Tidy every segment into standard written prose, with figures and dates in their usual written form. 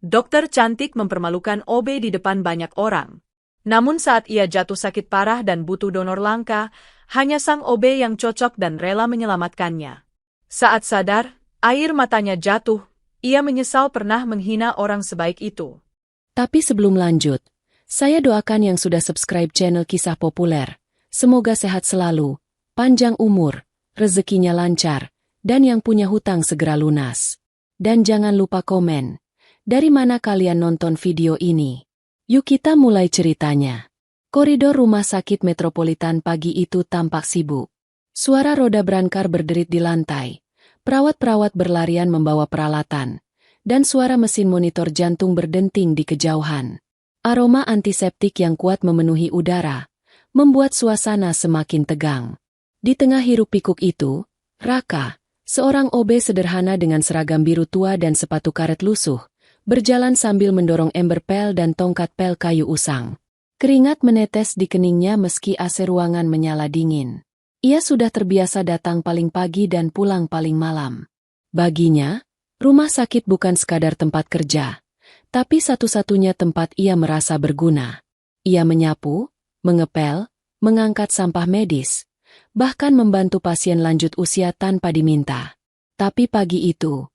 Dokter cantik mempermalukan OB di depan banyak orang. Namun saat ia jatuh sakit parah dan butuh donor langka, hanya sang OB yang cocok dan rela menyelamatkannya. Saat sadar, air matanya jatuh, ia menyesal pernah menghina orang sebaik itu. Tapi sebelum lanjut, saya doakan yang sudah subscribe channel Kisah Populer. Semoga sehat selalu, panjang umur, rezekinya lancar, dan yang punya hutang segera lunas. Dan jangan lupa komen. Dari mana kalian nonton video ini? Yuk kita mulai ceritanya. Koridor rumah sakit Metropolitan pagi itu tampak sibuk. Suara roda berangkar berderit di lantai. Perawat-perawat berlarian membawa peralatan. Dan suara mesin monitor jantung berdenting di kejauhan. Aroma antiseptik yang kuat memenuhi udara, membuat suasana semakin tegang. Di tengah hiruk-pikuk itu, Raka, seorang OB sederhana dengan seragam biru tua dan sepatu karet lusuh, berjalan sambil mendorong ember pel dan tongkat pel kayu usang. Keringat menetes di keningnya meski AC ruangan menyala dingin. Ia sudah terbiasa datang paling pagi dan pulang paling malam. Baginya, rumah sakit bukan sekadar tempat kerja, tapi satu-satunya tempat ia merasa berguna. Ia menyapu, mengepel, mengangkat sampah medis, bahkan membantu pasien lanjut usia tanpa diminta. Tapi pagi itu,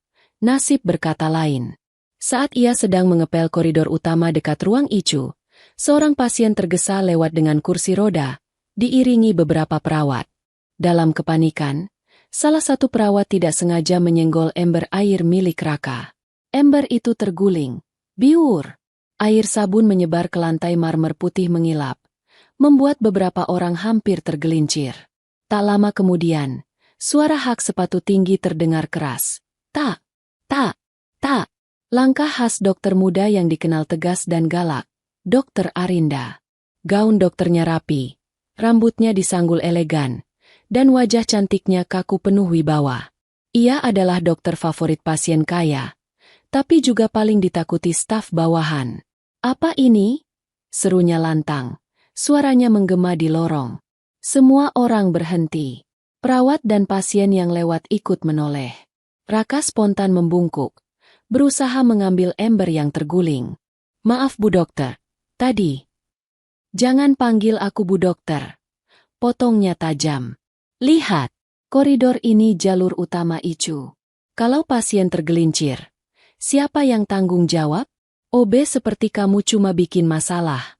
nasib berkata lain. Saat ia sedang mengepel koridor utama dekat ruang ICU, seorang pasien tergesa lewat dengan kursi roda, diiringi beberapa perawat. Dalam kepanikan, salah satu perawat tidak sengaja menyenggol ember air milik Raka. Ember itu terguling, biur. Air sabun menyebar ke lantai marmer putih mengilap, membuat beberapa orang hampir tergelincir. Tak lama kemudian, suara hak sepatu tinggi terdengar keras. Tak, tak, tak. Langkah khas dokter muda yang dikenal tegas dan galak, Dokter Arinda. Gaun dokternya rapi, rambutnya disanggul elegan, dan wajah cantiknya kaku penuh wibawa. Ia adalah dokter favorit pasien kaya, tapi juga paling ditakuti staf bawahan. "Apa ini?" serunya lantang. Suaranya menggema di lorong. Semua orang berhenti. Perawat dan pasien yang lewat ikut menoleh. Raka spontan membungkuk, berusaha mengambil ember yang terguling. "Maaf Bu Dokter, tadi." "Jangan panggil aku Bu Dokter," potongnya tajam. "Lihat, koridor ini jalur utama ICU. Kalau pasien tergelincir, siapa yang tanggung jawab? OB seperti kamu cuma bikin masalah."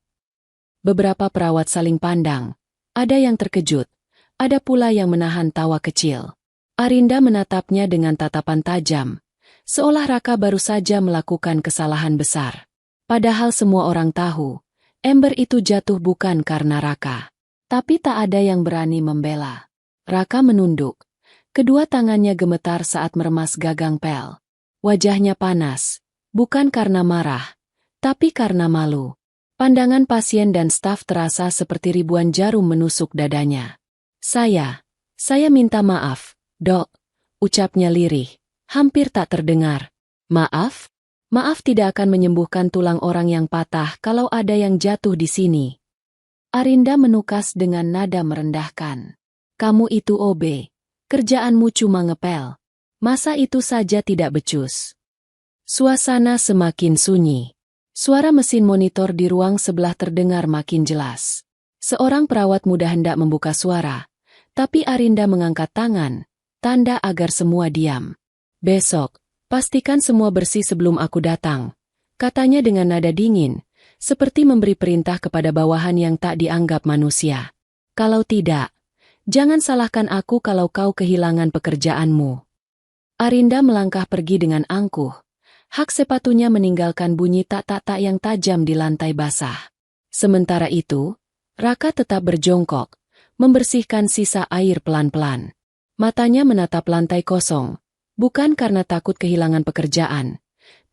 Beberapa perawat saling pandang. Ada yang terkejut, ada pula yang menahan tawa kecil. Arinda menatapnya dengan tatapan tajam, seolah Raka baru saja melakukan kesalahan besar. Padahal semua orang tahu, ember itu jatuh bukan karena Raka. Tapi tak ada yang berani membela. Raka menunduk. Kedua tangannya gemetar saat meremas gagang pel. Wajahnya panas, bukan karena marah, tapi karena malu. Pandangan pasien dan staf terasa seperti ribuan jarum menusuk dadanya. Saya minta maaf, Dok," ucapnya lirih, hampir tak terdengar. "Maaf? Maaf tidak akan menyembuhkan tulang orang yang patah kalau ada yang jatuh di sini." Arinda menukas dengan nada merendahkan. "Kamu itu OB, kerjaanmu cuma ngepel. Masa itu saja tidak becus?" Suasana semakin sunyi. Suara mesin monitor di ruang sebelah terdengar makin jelas. Seorang perawat muda hendak membuka suara, tapi Arinda mengangkat tangan, tanda agar semua diam. "Besok, pastikan semua bersih sebelum aku datang," katanya dengan nada dingin, seperti memberi perintah kepada bawahan yang tak dianggap manusia. "Kalau tidak, jangan salahkan aku kalau kau kehilangan pekerjaanmu." Arinda melangkah pergi dengan angkuh. Hak sepatunya meninggalkan bunyi tak-tak-tak yang tajam di lantai basah. Sementara itu, Raka tetap berjongkok, membersihkan sisa air pelan-pelan. Matanya menatap lantai kosong, bukan karena takut kehilangan pekerjaan,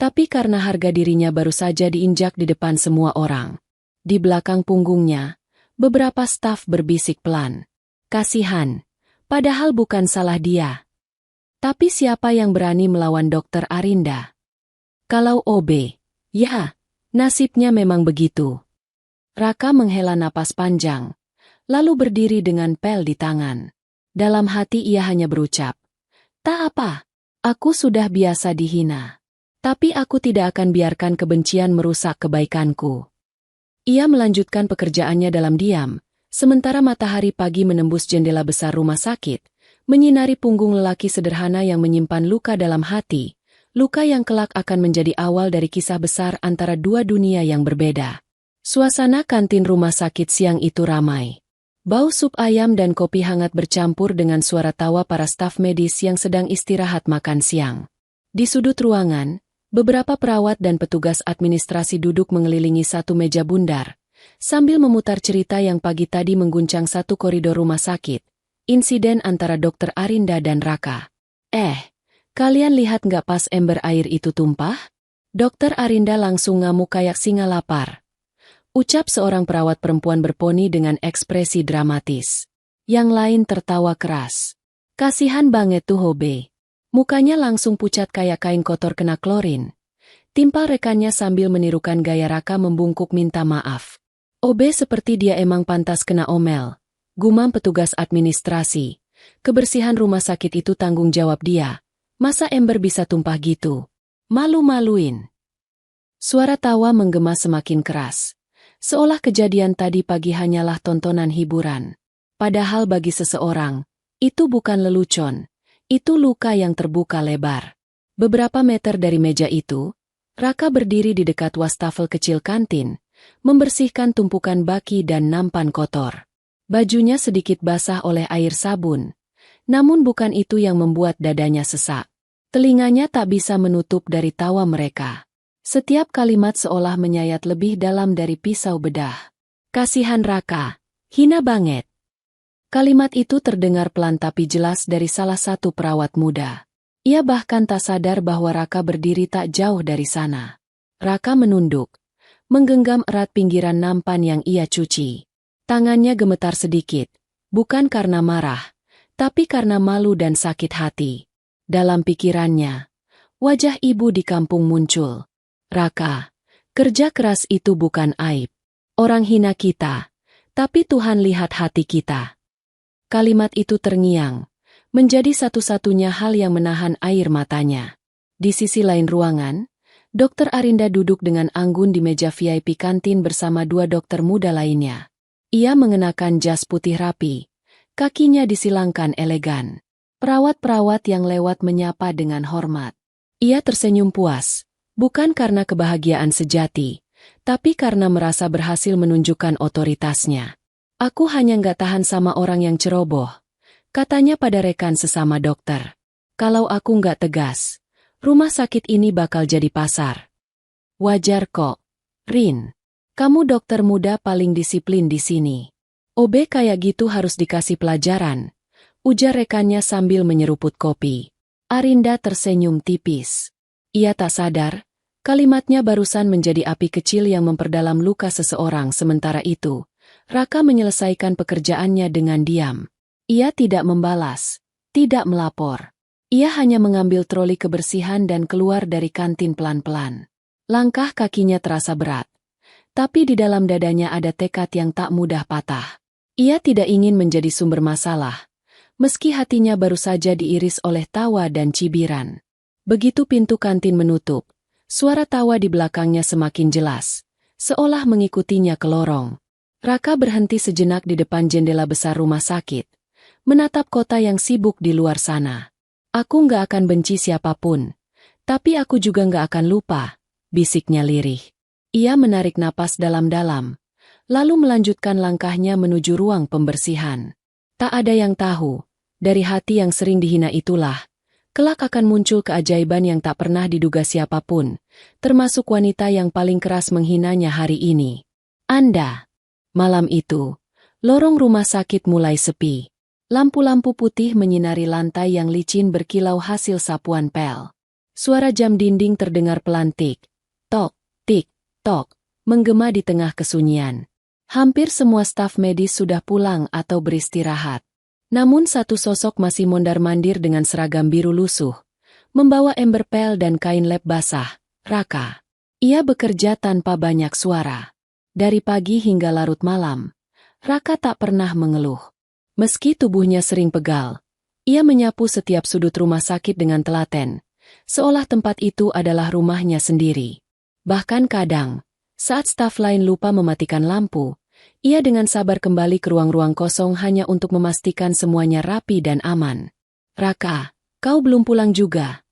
tapi karena harga dirinya baru saja diinjak di depan semua orang. Di belakang punggungnya, beberapa staf berbisik pelan. Kasihan, padahal bukan salah dia. Tapi siapa yang berani melawan Dokter Arinda? Kalau OB, ya, nasibnya memang begitu. Raka menghela napas panjang, lalu berdiri dengan pel di tangan. Dalam hati ia hanya berucap, "Tak apa, aku sudah biasa dihina." Tapi aku tidak akan biarkan kebencian merusak kebaikanku. Ia melanjutkan pekerjaannya dalam diam, sementara matahari pagi menembus jendela besar rumah sakit, menyinari punggung lelaki sederhana yang menyimpan luka dalam hati, luka yang kelak akan menjadi awal dari kisah besar antara dua dunia yang berbeda. Suasana kantin rumah sakit siang itu ramai. Bau sup ayam dan kopi hangat bercampur dengan suara tawa para staf medis yang sedang istirahat makan siang. Di sudut ruangan, beberapa perawat dan petugas administrasi duduk mengelilingi satu meja bundar, sambil memutar cerita yang pagi tadi mengguncang satu koridor rumah sakit, insiden antara Dokter Arinda dan Raka. Kalian lihat nggak pas ember air itu tumpah? Dokter Arinda langsung ngamuk kayak singa lapar. Ucap seorang perawat perempuan berponi dengan ekspresi dramatis. Yang lain tertawa keras. Kasihan banget tuh Hobe. Mukanya langsung pucat kayak kain kotor kena klorin. Timpal rekannya sambil menirukan gaya Raka membungkuk minta maaf. Obe seperti dia emang pantas kena omel. Gumam petugas administrasi. Kebersihan rumah sakit itu tanggung jawab dia. Masa ember bisa tumpah gitu? Malu-maluin. Suara tawa menggema semakin keras. Seolah kejadian tadi pagi hanyalah tontonan hiburan. Padahal bagi seseorang, itu bukan lelucon. Itu luka yang terbuka lebar. Beberapa meter dari meja itu, Raka berdiri di dekat wastafel kecil kantin, membersihkan tumpukan baki dan nampan kotor. Bajunya sedikit basah oleh air sabun. Namun bukan itu yang membuat dadanya sesak. Telinganya tak bisa menutup dari tawa mereka. Setiap kalimat seolah menyayat lebih dalam dari pisau bedah. Kasihan Raka, hina banget. Kalimat itu terdengar pelan tapi jelas dari salah satu perawat muda. Ia bahkan tak sadar bahwa Raka berdiri tak jauh dari sana. Raka menunduk, menggenggam erat pinggiran nampan yang ia cuci. Tangannya gemetar sedikit, bukan karena marah, tapi karena malu dan sakit hati. Dalam pikirannya, wajah ibu di kampung muncul. Raka, kerja keras itu bukan aib. Orang hina kita, tapi Tuhan lihat hati kita. Kalimat itu terngiang, menjadi satu-satunya hal yang menahan air matanya. Di sisi lain ruangan, Dokter Arinda duduk dengan anggun di meja VIP kantin bersama dua dokter muda lainnya. Ia mengenakan jas putih rapi, kakinya disilangkan elegan. Perawat-perawat yang lewat menyapa dengan hormat. Ia tersenyum puas, bukan karena kebahagiaan sejati, tapi karena merasa berhasil menunjukkan otoritasnya. Aku hanya nggak tahan sama orang yang ceroboh, katanya pada rekan sesama dokter. Kalau aku nggak tegas, rumah sakit ini bakal jadi pasar. Wajar kok, Rin. Kamu dokter muda paling disiplin di sini. OB kayak gitu harus dikasih pelajaran, ujar rekannya sambil menyeruput kopi. Arinda tersenyum tipis. Ia tak sadar, kalimatnya barusan menjadi api kecil yang memperdalam luka seseorang. Sementara itu, Raka menyelesaikan pekerjaannya dengan diam. Ia tidak membalas, tidak melapor. Ia hanya mengambil troli kebersihan dan keluar dari kantin pelan-pelan. Langkah kakinya terasa berat, tapi di dalam dadanya ada tekad yang tak mudah patah. Ia tidak ingin menjadi sumber masalah, meski hatinya baru saja diiris oleh tawa dan cibiran. Begitu pintu kantin menutup, suara tawa di belakangnya semakin jelas, seolah mengikutinya ke lorong. Raka berhenti sejenak di depan jendela besar rumah sakit, menatap kota yang sibuk di luar sana. Aku nggak akan benci siapapun, tapi aku juga nggak akan lupa, bisiknya lirih. Ia menarik napas dalam-dalam, lalu melanjutkan langkahnya menuju ruang pembersihan. Tak ada yang tahu, dari hati yang sering dihina itulah, kelak akan muncul keajaiban yang tak pernah diduga siapapun, termasuk wanita yang paling keras menghinanya hari ini. Anda. Malam itu, lorong rumah sakit mulai sepi. Lampu-lampu putih menyinari lantai yang licin berkilau hasil sapuan pel. Suara jam dinding terdengar pelan tik, tok, menggema di tengah kesunyian. Hampir semua staf medis sudah pulang atau beristirahat. Namun satu sosok masih mondar-mandir dengan seragam biru lusuh, membawa ember pel dan kain lap basah, Raka. Ia bekerja tanpa banyak suara. Dari pagi hingga larut malam, Raka tak pernah mengeluh. Meski tubuhnya sering pegal, ia menyapu setiap sudut rumah sakit dengan telaten, seolah tempat itu adalah rumahnya sendiri. Bahkan kadang, saat staf lain lupa mematikan lampu, ia dengan sabar kembali ke ruang-ruang kosong hanya untuk memastikan semuanya rapi dan aman. "Raka, kau belum pulang juga?"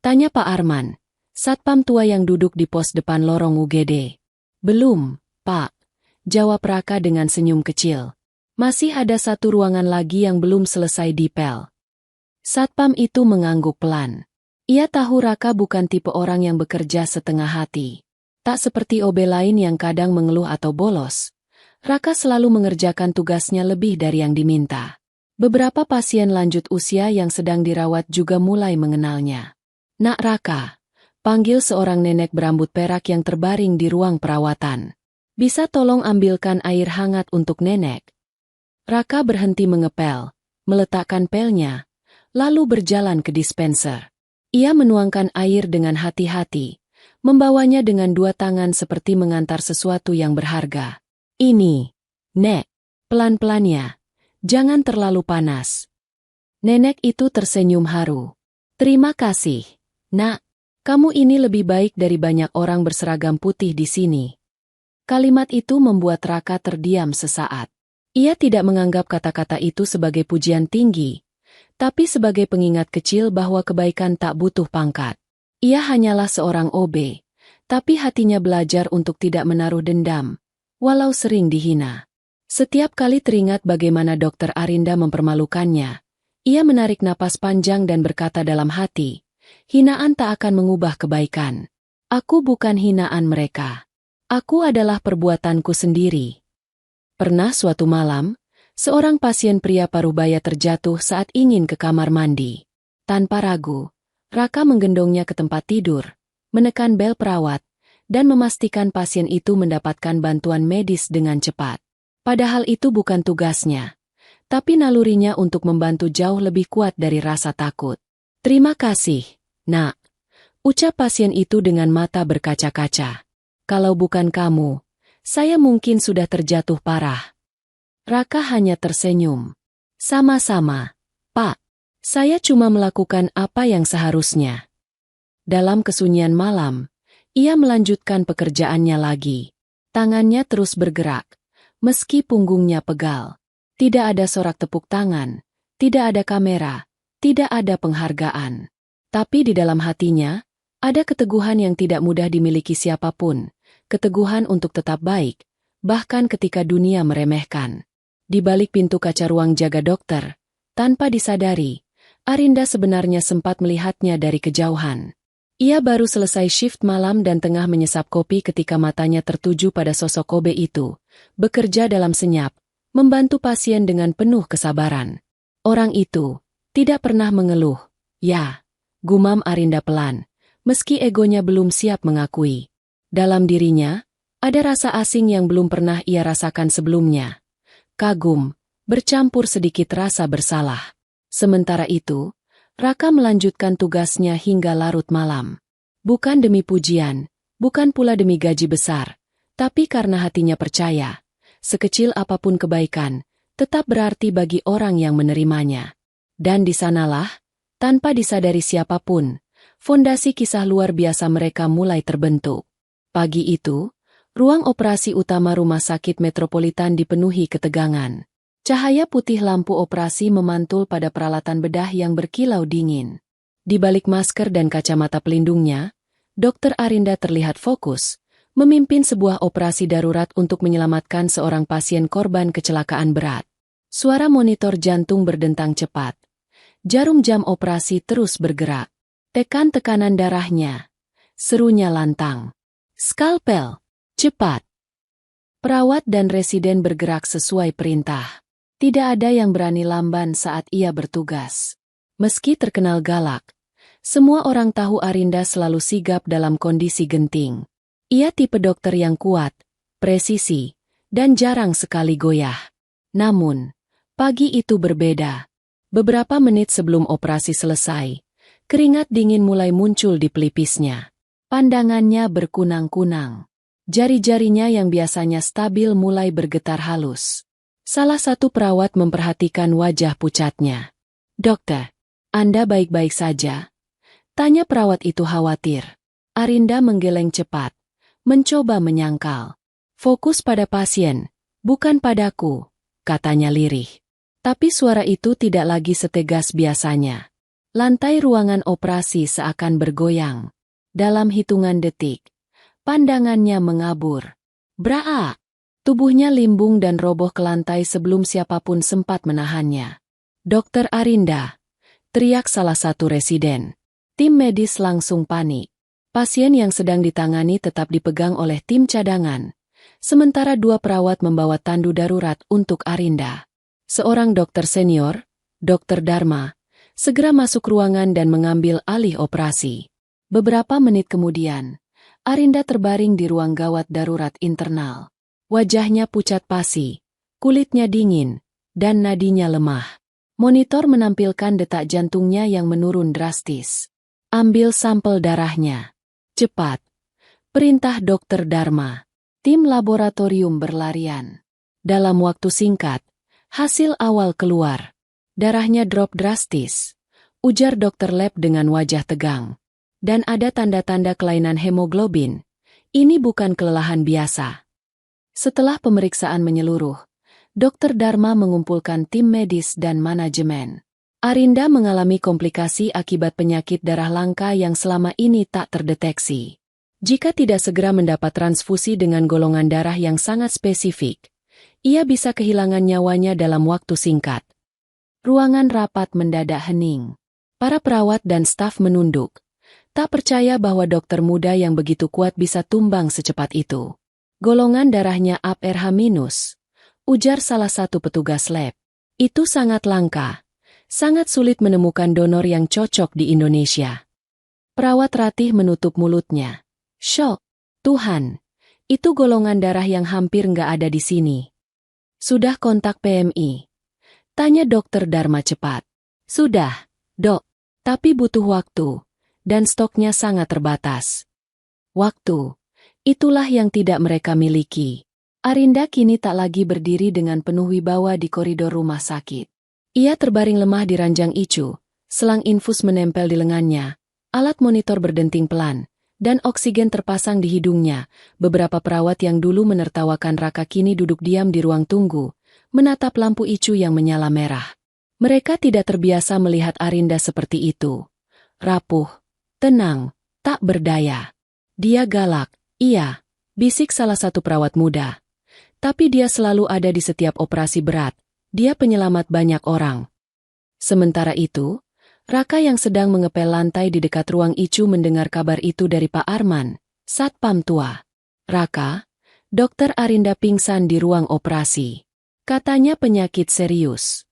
tanya Pak Arman, satpam tua yang duduk di pos depan lorong UGD. "Belum, Pak," jawab Raka dengan senyum kecil. "Masih ada satu ruangan lagi yang belum selesai dipel." Satpam itu mengangguk pelan. Ia tahu Raka bukan tipe orang yang bekerja setengah hati. Tak seperti OB lain yang kadang mengeluh atau bolos, Raka selalu mengerjakan tugasnya lebih dari yang diminta. Beberapa pasien lanjut usia yang sedang dirawat juga mulai mengenalnya. "Nak Raka," panggil seorang nenek berambut perak yang terbaring di ruang perawatan. "Bisa tolong ambilkan air hangat untuk nenek?" Raka berhenti mengepel, meletakkan pelnya, lalu berjalan ke dispenser. Ia menuangkan air dengan hati-hati, membawanya dengan dua tangan seperti mengantar sesuatu yang berharga. "Ini, Nek," pelan-pelan ya, "jangan terlalu panas." Nenek itu tersenyum haru. "Terima kasih, Nak. Kamu ini lebih baik dari banyak orang berseragam putih di sini." Kalimat itu membuat Raka terdiam sesaat. Ia tidak menganggap kata-kata itu sebagai pujian tinggi, tapi sebagai pengingat kecil bahwa kebaikan tak butuh pangkat. Ia hanyalah seorang OB, tapi hatinya belajar untuk tidak menaruh dendam, walau sering dihina. Setiap kali teringat bagaimana Dokter Arinda mempermalukannya, ia menarik napas panjang dan berkata dalam hati, "Hinaan tak akan mengubah kebaikan. Aku bukan hinaan mereka. Aku adalah perbuatanku sendiri." Pernah suatu malam, seorang pasien pria parubaya terjatuh saat ingin ke kamar mandi. Tanpa ragu, Raka menggendongnya ke tempat tidur, menekan bel perawat, dan memastikan pasien itu mendapatkan bantuan medis dengan cepat. Padahal itu bukan tugasnya, tapi nalurinya untuk membantu jauh lebih kuat dari rasa takut. "Terima kasih, Nak," ucap pasien itu dengan mata berkaca-kaca. "Kalau bukan kamu, saya mungkin sudah terjatuh parah." Raka hanya tersenyum. "Sama-sama, Pak. Saya cuma melakukan apa yang seharusnya." Dalam kesunyian malam, ia melanjutkan pekerjaannya lagi. Tangannya terus bergerak, meski punggungnya pegal. Tidak ada sorak tepuk tangan, tidak ada kamera, tidak ada penghargaan. Tapi di dalam hatinya, ada keteguhan yang tidak mudah dimiliki siapapun. Keteguhan untuk tetap baik, bahkan ketika dunia meremehkan. Di balik pintu kaca ruang jaga dokter, tanpa disadari, Arinda sebenarnya sempat melihatnya dari kejauhan. Ia baru selesai shift malam dan tengah menyesap kopi ketika matanya tertuju pada sosok Kobe itu, bekerja dalam senyap, membantu pasien dengan penuh kesabaran. Orang itu tidak pernah mengeluh. "Ya," gumam Arinda pelan, meski egonya belum siap mengakui. Dalam dirinya, ada rasa asing yang belum pernah ia rasakan sebelumnya. Kagum, bercampur sedikit rasa bersalah. Sementara itu, Raka melanjutkan tugasnya hingga larut malam. Bukan demi pujian, bukan pula demi gaji besar, tapi karena hatinya percaya, sekecil apapun kebaikan, tetap berarti bagi orang yang menerimanya. Dan di sanalah, tanpa disadari siapapun, fondasi kisah luar biasa mereka mulai terbentuk. Pagi itu, ruang operasi utama Rumah Sakit Metropolitan dipenuhi ketegangan. Cahaya putih lampu operasi memantul pada peralatan bedah yang berkilau dingin. Di balik masker dan kacamata pelindungnya, Dokter Arinda terlihat fokus, memimpin sebuah operasi darurat untuk menyelamatkan seorang pasien korban kecelakaan berat. Suara monitor jantung berdentang cepat. Jarum jam operasi terus bergerak. "Tekan tekanan darahnya," serunya lantang. "Skalpel, cepat." Perawat dan residen bergerak sesuai perintah. Tidak ada yang berani lamban saat ia bertugas. Meski terkenal galak, semua orang tahu Arinda selalu sigap dalam kondisi genting. Ia tipe dokter yang kuat, presisi, dan jarang sekali goyah. Namun, pagi itu berbeda. Beberapa menit sebelum operasi selesai, keringat dingin mulai muncul di pelipisnya. Pandangannya berkunang-kunang. Jari-jarinya yang biasanya stabil mulai bergetar halus. Salah satu perawat memperhatikan wajah pucatnya. "Dokter, Anda baik-baik saja?" Tanya perawat itu khawatir. Arinda menggeleng cepat, mencoba menyangkal. Fokus pada pasien, bukan padaku, katanya lirih. Tapi suara itu tidak lagi setegas biasanya. Lantai ruangan operasi seakan bergoyang. Dalam hitungan detik, pandangannya mengabur. Braa! Tubuhnya limbung dan roboh ke lantai sebelum siapapun sempat menahannya. Dokter Arinda, teriak salah satu residen. Tim medis langsung panik. Pasien yang sedang ditangani tetap dipegang oleh tim cadangan. Sementara 2 perawat membawa tandu darurat untuk Arinda. Seorang dokter senior, Dr. Dharma, segera masuk ruangan dan mengambil alih operasi. Beberapa menit kemudian, Arinda terbaring di ruang gawat darurat internal. Wajahnya pucat pasi, kulitnya dingin, dan nadinya lemah. Monitor menampilkan detak jantungnya yang menurun drastis. Ambil sampel darahnya. Cepat. Perintah Dr. Dharma. Tim laboratorium berlarian. Dalam waktu singkat, hasil awal keluar. Darahnya drop drastis. Ujar dokter lab dengan wajah tegang. Dan ada tanda-tanda kelainan hemoglobin. Ini bukan kelelahan biasa. Setelah pemeriksaan menyeluruh, Dr. Dharma mengumpulkan tim medis dan manajemen. Arinda mengalami komplikasi akibat penyakit darah langka yang selama ini tak terdeteksi. Jika tidak segera mendapat transfusi dengan golongan darah yang sangat spesifik, ia bisa kehilangan nyawanya dalam waktu singkat. Ruangan rapat mendadak hening. Para perawat dan staf menunduk, tak percaya bahwa dokter muda yang begitu kuat bisa tumbang secepat itu. Golongan darahnya AB-, ujar salah satu petugas lab. Itu sangat langka. Sangat sulit menemukan donor yang cocok di Indonesia. Perawat Ratih menutup mulutnya. Syok. Tuhan, itu golongan darah yang hampir nggak ada di sini. Sudah kontak PMI? Tanya Dokter Dharma cepat. Sudah, dok. Tapi butuh waktu. Dan stoknya sangat terbatas. Waktu. Itulah yang tidak mereka miliki. Arinda kini tak lagi berdiri dengan penuh wibawa di koridor rumah sakit. Ia terbaring lemah di ranjang ICU, selang infus menempel di lengannya, alat monitor berdenting pelan, dan oksigen terpasang di hidungnya. Beberapa perawat yang dulu menertawakan Raka kini duduk diam di ruang tunggu, menatap lampu ICU yang menyala merah. Mereka tidak terbiasa melihat Arinda seperti itu. Rapuh, tenang, tak berdaya. Dia galak, iya, bisik salah satu perawat muda. Tapi dia selalu ada di setiap operasi berat. Dia penyelamat banyak orang. Sementara itu, Raka yang sedang mengepel lantai di dekat ruang ICU mendengar kabar itu dari Pak Arman, satpam tua. Raka, Dokter Arinda pingsan di ruang operasi. Katanya penyakit serius.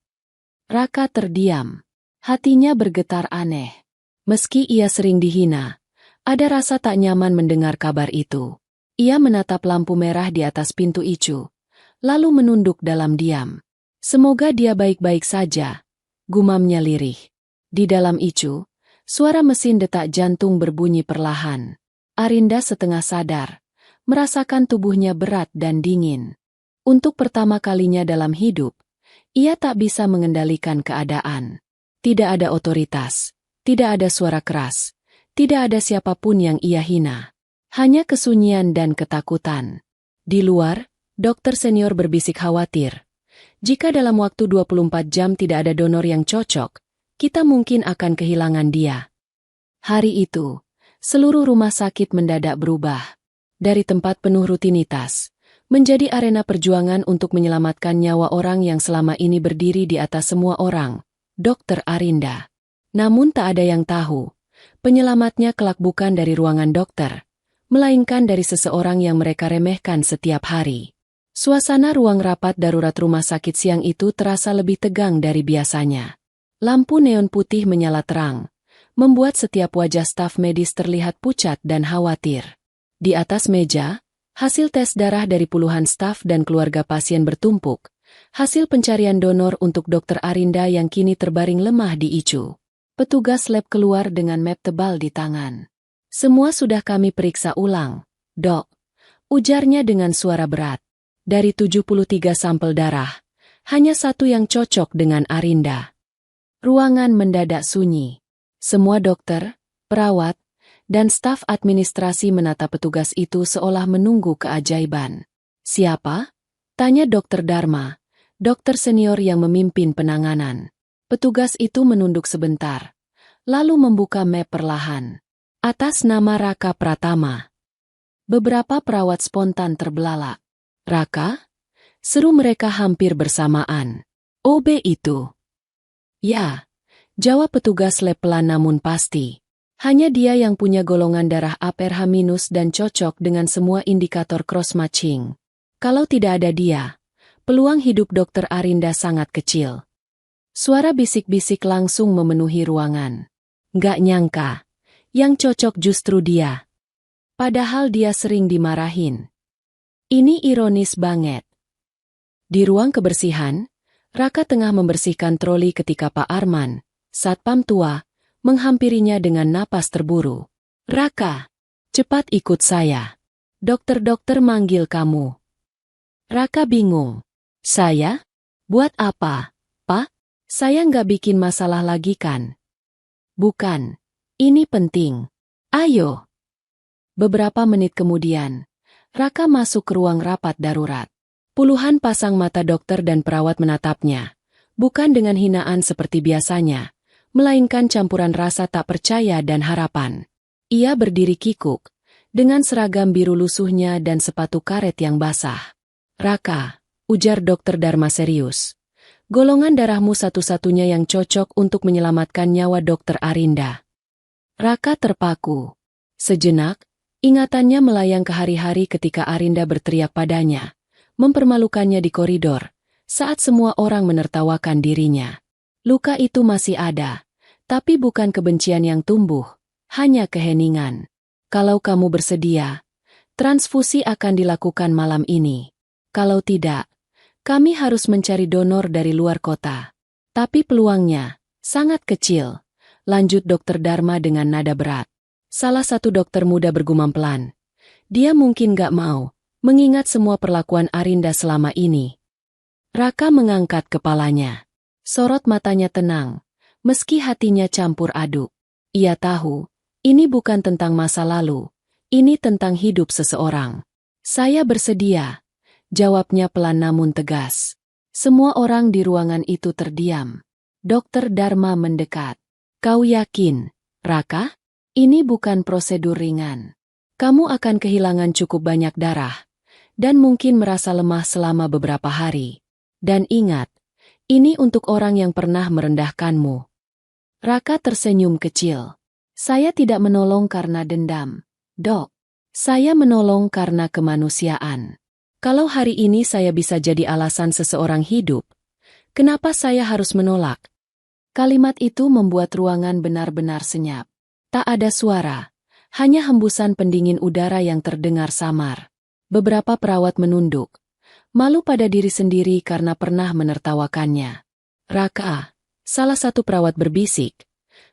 Raka terdiam. Hatinya bergetar aneh. Meski ia sering dihina, ada rasa tak nyaman mendengar kabar itu. Ia menatap lampu merah di atas pintu ICU, lalu menunduk dalam diam. Semoga dia baik-baik saja, gumamnya lirih. Di dalam ICU, suara mesin detak jantung berbunyi perlahan. Arinda setengah sadar, merasakan tubuhnya berat dan dingin. Untuk pertama kalinya dalam hidup, ia tak bisa mengendalikan keadaan. Tidak ada otoritas, tidak ada suara keras, tidak ada siapapun yang ia hina. Hanya kesunyian dan ketakutan. Di luar, dokter senior berbisik khawatir. Jika dalam waktu 24 jam tidak ada donor yang cocok, kita mungkin akan kehilangan dia. Hari itu, seluruh rumah sakit mendadak berubah. Dari tempat penuh rutinitas, menjadi arena perjuangan untuk menyelamatkan nyawa orang yang selama ini berdiri di atas semua orang, Dokter Arinda. Namun tak ada yang tahu, penyelamatnya kelak bukan dari ruangan dokter, melainkan dari seseorang yang mereka remehkan setiap hari. Suasana ruang rapat darurat rumah sakit siang itu terasa lebih tegang dari biasanya. Lampu neon putih menyala terang, membuat setiap wajah staf medis terlihat pucat dan khawatir. Di atas meja, hasil tes darah dari puluhan staf dan keluarga pasien bertumpuk, hasil pencarian donor untuk Dokter Arinda yang kini terbaring lemah di ICU. Petugas lab keluar dengan map tebal di tangan. Semua sudah kami periksa ulang, dok. Ujarnya dengan suara berat. Dari 73 sampel darah, hanya satu yang cocok dengan Arinda. Ruangan mendadak sunyi. Semua dokter, Perawat dan staf administrasi menatap petugas itu seolah menunggu keajaiban. "Siapa?" tanya Dokter Dharma, dokter senior yang memimpin penanganan. Petugas itu menunduk sebentar, lalu membuka map perlahan. Atas nama Raka Pratama. Beberapa perawat spontan terbelalak. "Raka?" seru mereka hampir bersamaan. "OB itu?" "Ya," jawab petugas lab pelan namun pasti. Hanya dia yang punya golongan darah APRH- dan cocok dengan semua indikator cross-matching. Kalau tidak ada dia, peluang hidup Dr. Arinda sangat kecil. Suara bisik-bisik langsung memenuhi ruangan. Nggak nyangka, yang cocok justru dia. Padahal dia sering dimarahin. Ini ironis banget. Di ruang kebersihan, Raka tengah membersihkan troli ketika Pak Arman, satpam tua, menghampirinya dengan napas terburu. "Raka, cepat ikut saya. Dokter-dokter manggil kamu." Raka bingung. "Saya? Buat apa, Pak? Saya nggak bikin masalah lagi kan?" "Bukan. Ini penting. Ayo." Beberapa menit kemudian, Raka masuk ke ruang rapat darurat. Puluhan pasang mata dokter dan perawat menatapnya, bukan dengan hinaan seperti biasanya, melainkan campuran rasa tak percaya dan harapan. Ia berdiri kikuk, dengan seragam biru lusuhnya dan sepatu karet yang basah. "Raka," ujar Dokter Dharma serius, "golongan darahmu satu-satunya yang cocok untuk menyelamatkan nyawa Dokter Arinda." Raka terpaku. Sejenak, ingatannya melayang ke hari-hari ketika Arinda berteriak padanya, mempermalukannya di koridor, saat semua orang menertawakan dirinya. Luka itu masih ada, tapi bukan kebencian yang tumbuh, hanya keheningan. "Kalau kamu bersedia, transfusi akan dilakukan malam ini. Kalau tidak, kami harus mencari donor dari luar kota. Tapi peluangnya sangat kecil," lanjut Dokter Dharma dengan nada berat. Salah satu dokter muda bergumam pelan. Dia mungkin gak mau, mengingat semua perlakuan Arinda selama ini. Raka mengangkat kepalanya. Sorot matanya tenang, meski hatinya campur aduk. Ia tahu, ini bukan tentang masa lalu, ini tentang hidup seseorang. "Saya bersedia," jawabnya pelan namun tegas. Semua orang di ruangan itu terdiam. Dokter Dharma mendekat. "Kau yakin, Raka? Ini bukan prosedur ringan. Kamu akan kehilangan cukup banyak darah, dan mungkin merasa lemah selama beberapa hari. Dan ingat, ini untuk orang yang pernah merendahkanmu." Raka tersenyum kecil. "Saya tidak menolong karena dendam, Dok. Saya menolong karena kemanusiaan. Kalau hari ini saya bisa jadi alasan seseorang hidup, kenapa saya harus menolak?" Kalimat itu membuat ruangan benar-benar senyap. Tak ada suara, hanya hembusan pendingin udara yang terdengar samar. Beberapa perawat menunduk, malu pada diri sendiri karena pernah menertawakannya. "Raka," salah satu perawat berbisik,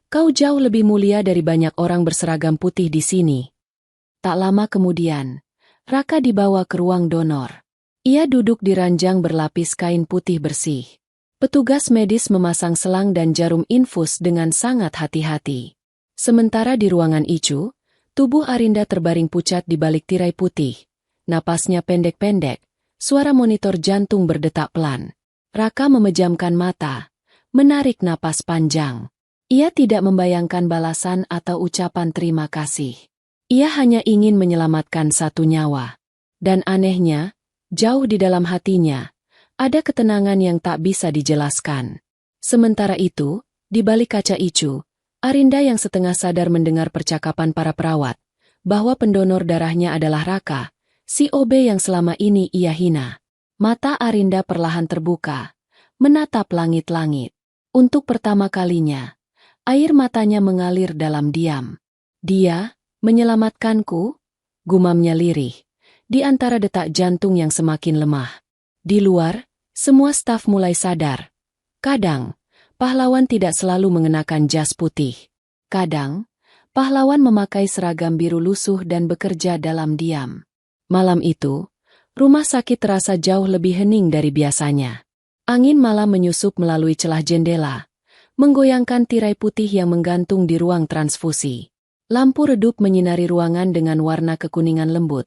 "kau jauh lebih mulia dari banyak orang berseragam putih di sini." Tak lama kemudian, Raka dibawa ke ruang donor. Ia duduk di ranjang berlapis kain putih bersih. Petugas medis memasang selang dan jarum infus dengan sangat hati-hati. Sementara di ruangan icu, tubuh Arinda terbaring pucat di balik tirai putih. Napasnya pendek-pendek, suara monitor jantung berdetak pelan. Raka memejamkan mata, menarik napas panjang. Ia tidak membayangkan balasan atau ucapan terima kasih. Ia hanya ingin menyelamatkan satu nyawa. Dan anehnya, jauh di dalam hatinya, ada ketenangan yang tak bisa dijelaskan. Sementara itu, di balik kaca icu, Arinda yang setengah sadar mendengar percakapan para perawat, bahwa pendonor darahnya adalah Raka, si OB yang selama ini ia hina. Mata Arinda perlahan terbuka, menatap langit-langit. Untuk pertama kalinya, air matanya mengalir dalam diam. "Dia menyelamatkanku?" gumamnya lirih, di antara detak jantung yang semakin lemah. Di luar, semua staf mulai sadar. Kadang, pahlawan tidak selalu mengenakan jas putih. Kadang, pahlawan memakai seragam biru lusuh dan bekerja dalam diam. Malam itu, rumah sakit terasa jauh lebih hening dari biasanya. Angin malam menyusup melalui celah jendela, menggoyangkan tirai putih yang menggantung di ruang transfusi. Lampu redup menyinari ruangan dengan warna kekuningan lembut,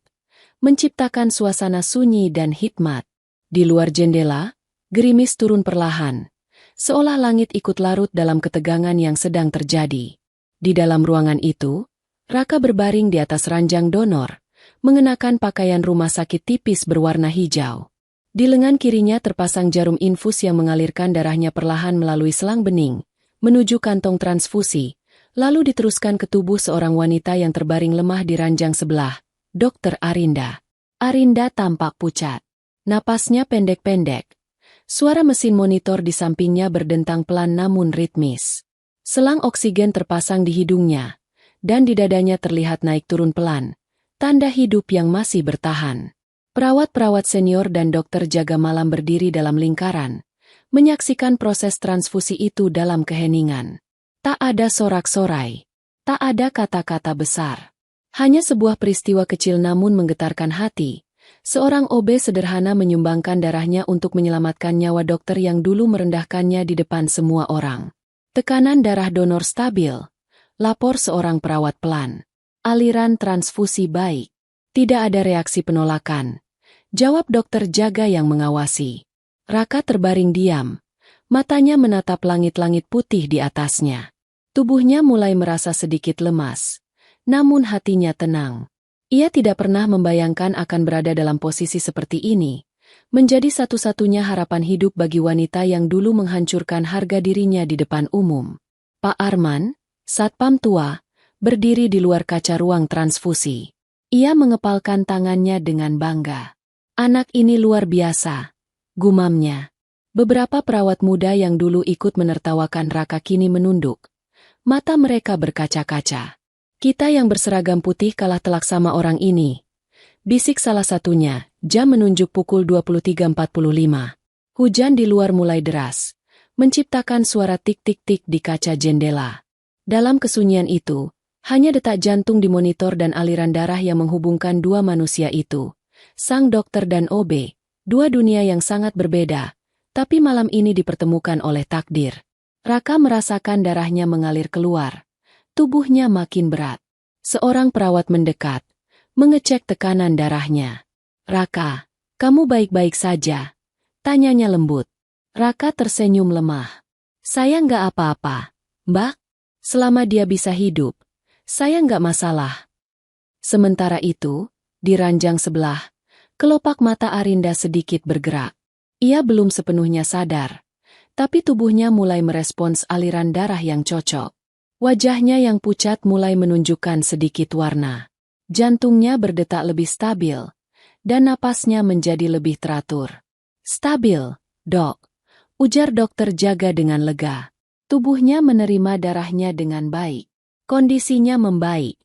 menciptakan suasana sunyi dan hikmat. Di luar jendela, gerimis turun perlahan, seolah langit ikut larut dalam ketegangan yang sedang terjadi. Di dalam ruangan itu, Raka berbaring di atas ranjang donor, mengenakan pakaian rumah sakit tipis berwarna hijau. Di lengan kirinya terpasang jarum infus yang mengalirkan darahnya perlahan melalui selang bening, menuju kantong transfusi, lalu diteruskan ke tubuh seorang wanita yang terbaring lemah di ranjang sebelah, Dr. Arinda. Arinda tampak pucat. Napasnya pendek-pendek. Suara mesin monitor di sampingnya berdentang pelan namun ritmis. Selang oksigen terpasang di hidungnya, dan di dadanya terlihat naik turun pelan, tanda hidup yang masih bertahan. Perawat-perawat senior dan dokter jaga malam berdiri dalam lingkaran, menyaksikan proses transfusi itu dalam keheningan. Tak ada sorak-sorai, tak ada kata-kata besar. Hanya sebuah peristiwa kecil namun menggetarkan hati. Seorang OB sederhana menyumbangkan darahnya untuk menyelamatkan nyawa dokter yang dulu merendahkannya di depan semua orang. Tekanan darah donor stabil, lapor seorang perawat pelan. Aliran transfusi baik. Tidak ada reaksi penolakan. Jawab dokter jaga yang mengawasi. Raka terbaring diam. Matanya menatap langit-langit putih di atasnya. Tubuhnya mulai merasa sedikit lemas. Namun hatinya tenang. Ia tidak pernah membayangkan akan berada dalam posisi seperti ini. Menjadi satu-satunya harapan hidup bagi wanita yang dulu menghancurkan harga dirinya di depan umum. Pak Arman, satpam tua, berdiri di luar kaca ruang transfusi. Ia mengepalkan tangannya dengan bangga. Anak ini luar biasa, gumamnya. Beberapa perawat muda yang dulu ikut menertawakan Raka kini menunduk. Mata mereka berkaca-kaca. Kita yang berseragam putih kalah telak sama orang ini. Bisik salah satunya, jam menunjuk pukul 23.45. Hujan di luar mulai deras, menciptakan suara tik-tik-tik di kaca jendela. Dalam kesunyian itu, hanya detak jantung di monitor dan aliran darah yang menghubungkan dua manusia itu. Sang dokter dan OB, dua dunia yang sangat berbeda, tapi malam ini dipertemukan oleh takdir. Raka merasakan darahnya mengalir keluar. Tubuhnya makin berat. Seorang perawat mendekat, mengecek tekanan darahnya. Raka, kamu baik-baik saja? Tanyanya lembut. Raka tersenyum lemah. Saya nggak apa-apa, Mbak. Selama dia bisa hidup, saya nggak masalah. Sementara itu, di ranjang sebelah, kelopak mata Arinda sedikit bergerak. Ia belum sepenuhnya sadar, tapi tubuhnya mulai merespons aliran darah yang cocok. Wajahnya yang pucat mulai menunjukkan sedikit warna. Jantungnya berdetak lebih stabil, dan napasnya menjadi lebih teratur. Stabil, dok, ujar dokter jaga dengan lega. Tubuhnya menerima darahnya dengan baik. Kondisinya membaik.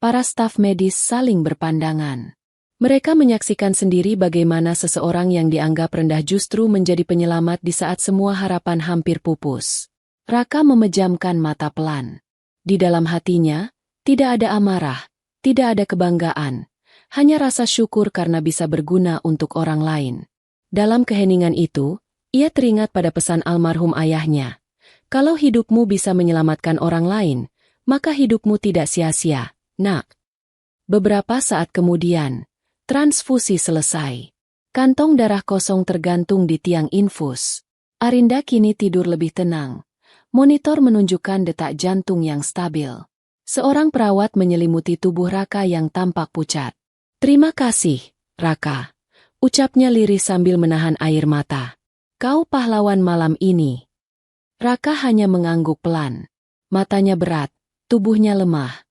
Para staf medis saling berpandangan. Mereka menyaksikan sendiri bagaimana seseorang yang dianggap rendah justru menjadi penyelamat di saat semua harapan hampir pupus. Raka memejamkan mata pelan. Di dalam hatinya, tidak ada amarah, tidak ada kebanggaan, hanya rasa syukur karena bisa berguna untuk orang lain. Dalam keheningan itu, ia teringat pada pesan almarhum ayahnya. Kalau hidupmu bisa menyelamatkan orang lain, maka hidupmu tidak sia-sia, nak. Beberapa saat kemudian, transfusi selesai. Kantong darah kosong tergantung di tiang infus. Arinda kini tidur lebih tenang. Monitor menunjukkan detak jantung yang stabil. Seorang perawat menyelimuti tubuh Raka yang tampak pucat. Terima kasih, Raka. Ucapnya lirih sambil menahan air mata. Kau pahlawan malam ini. Raka hanya mengangguk pelan. Matanya berat, tubuhnya lemah.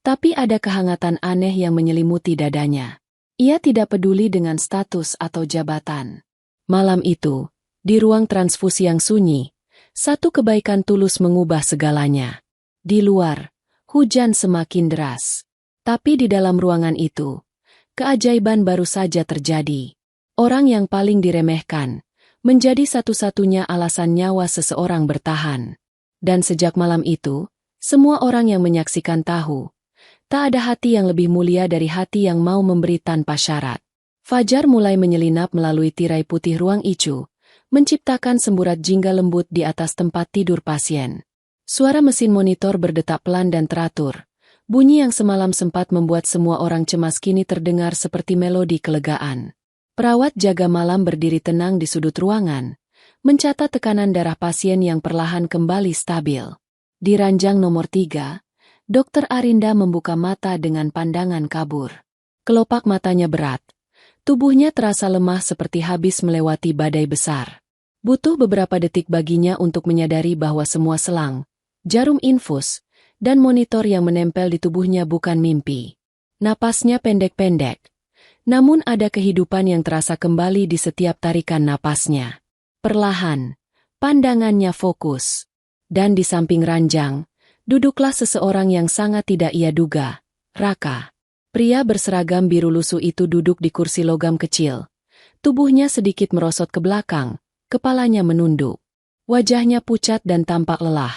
Tapi ada kehangatan aneh yang menyelimuti dadanya. Ia tidak peduli dengan status atau jabatan. Malam itu, di ruang transfusi yang sunyi, satu kebaikan tulus mengubah segalanya. Di luar, hujan semakin deras. Tapi di dalam ruangan itu, keajaiban baru saja terjadi. Orang yang paling diremehkan, menjadi satu-satunya alasan nyawa seseorang bertahan. Dan sejak malam itu, semua orang yang menyaksikan tahu, tak ada hati yang lebih mulia dari hati yang mau memberi tanpa syarat. Fajar mulai menyelinap melalui tirai putih ruang ICU, menciptakan semburat jingga lembut di atas tempat tidur pasien. Suara mesin monitor berdetak pelan dan teratur, Bunyi yang semalam sempat membuat semua orang cemas kini terdengar seperti melodi kelegaan. Perawat jaga malam berdiri tenang di sudut ruangan, mencatat tekanan darah pasien yang perlahan kembali stabil. Di ranjang nomor 3, Dr. Arinda membuka mata dengan pandangan kabur. Kelopak matanya berat. Tubuhnya terasa lemah seperti habis melewati badai besar. Butuh beberapa detik baginya untuk menyadari bahwa semua selang, jarum infus, dan monitor yang menempel di tubuhnya bukan mimpi. Napasnya pendek-pendek. Namun ada kehidupan yang terasa kembali di setiap tarikan napasnya. Perlahan, pandangannya fokus. Dan di samping ranjang, duduklah seseorang yang sangat tidak ia duga, Raka. Pria berseragam biru lusuh itu duduk di kursi logam kecil. Tubuhnya sedikit merosot ke belakang, kepalanya menunduk. Wajahnya pucat dan tampak lelah.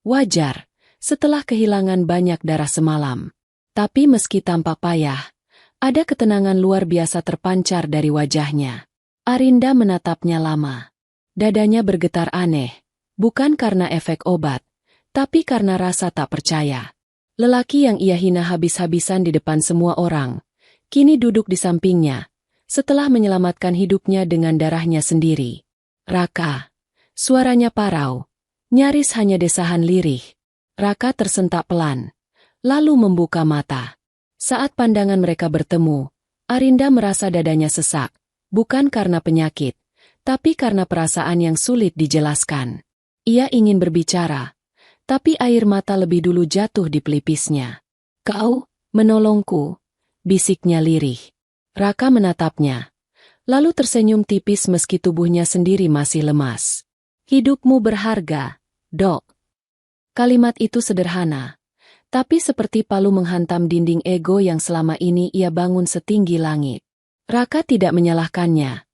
Wajar, setelah kehilangan banyak darah semalam. Tapi meski tampak payah, ada ketenangan luar biasa terpancar dari wajahnya. Arinda menatapnya lama. Dadanya bergetar aneh, bukan karena efek obat, tapi karena rasa tak percaya. Lelaki yang ia hina habis-habisan di depan semua orang, kini duduk di sampingnya, setelah menyelamatkan hidupnya dengan darahnya sendiri. Raka. Suaranya parau, nyaris hanya desahan lirih. Raka tersentak pelan, lalu membuka mata. Saat pandangan mereka bertemu, Arinda merasa dadanya sesak, bukan karena penyakit, tapi karena perasaan yang sulit dijelaskan. Ia ingin berbicara, tapi air mata lebih dulu jatuh di pelipisnya. "Kau, menolongku," bisiknya lirih. Raka menatapnya, lalu tersenyum tipis meski tubuhnya sendiri masih lemas. "Hidupmu berharga, Dok." Kalimat itu sederhana, tapi seperti palu menghantam dinding ego yang selama ini ia bangun setinggi langit. Raka tidak menyalahkannya,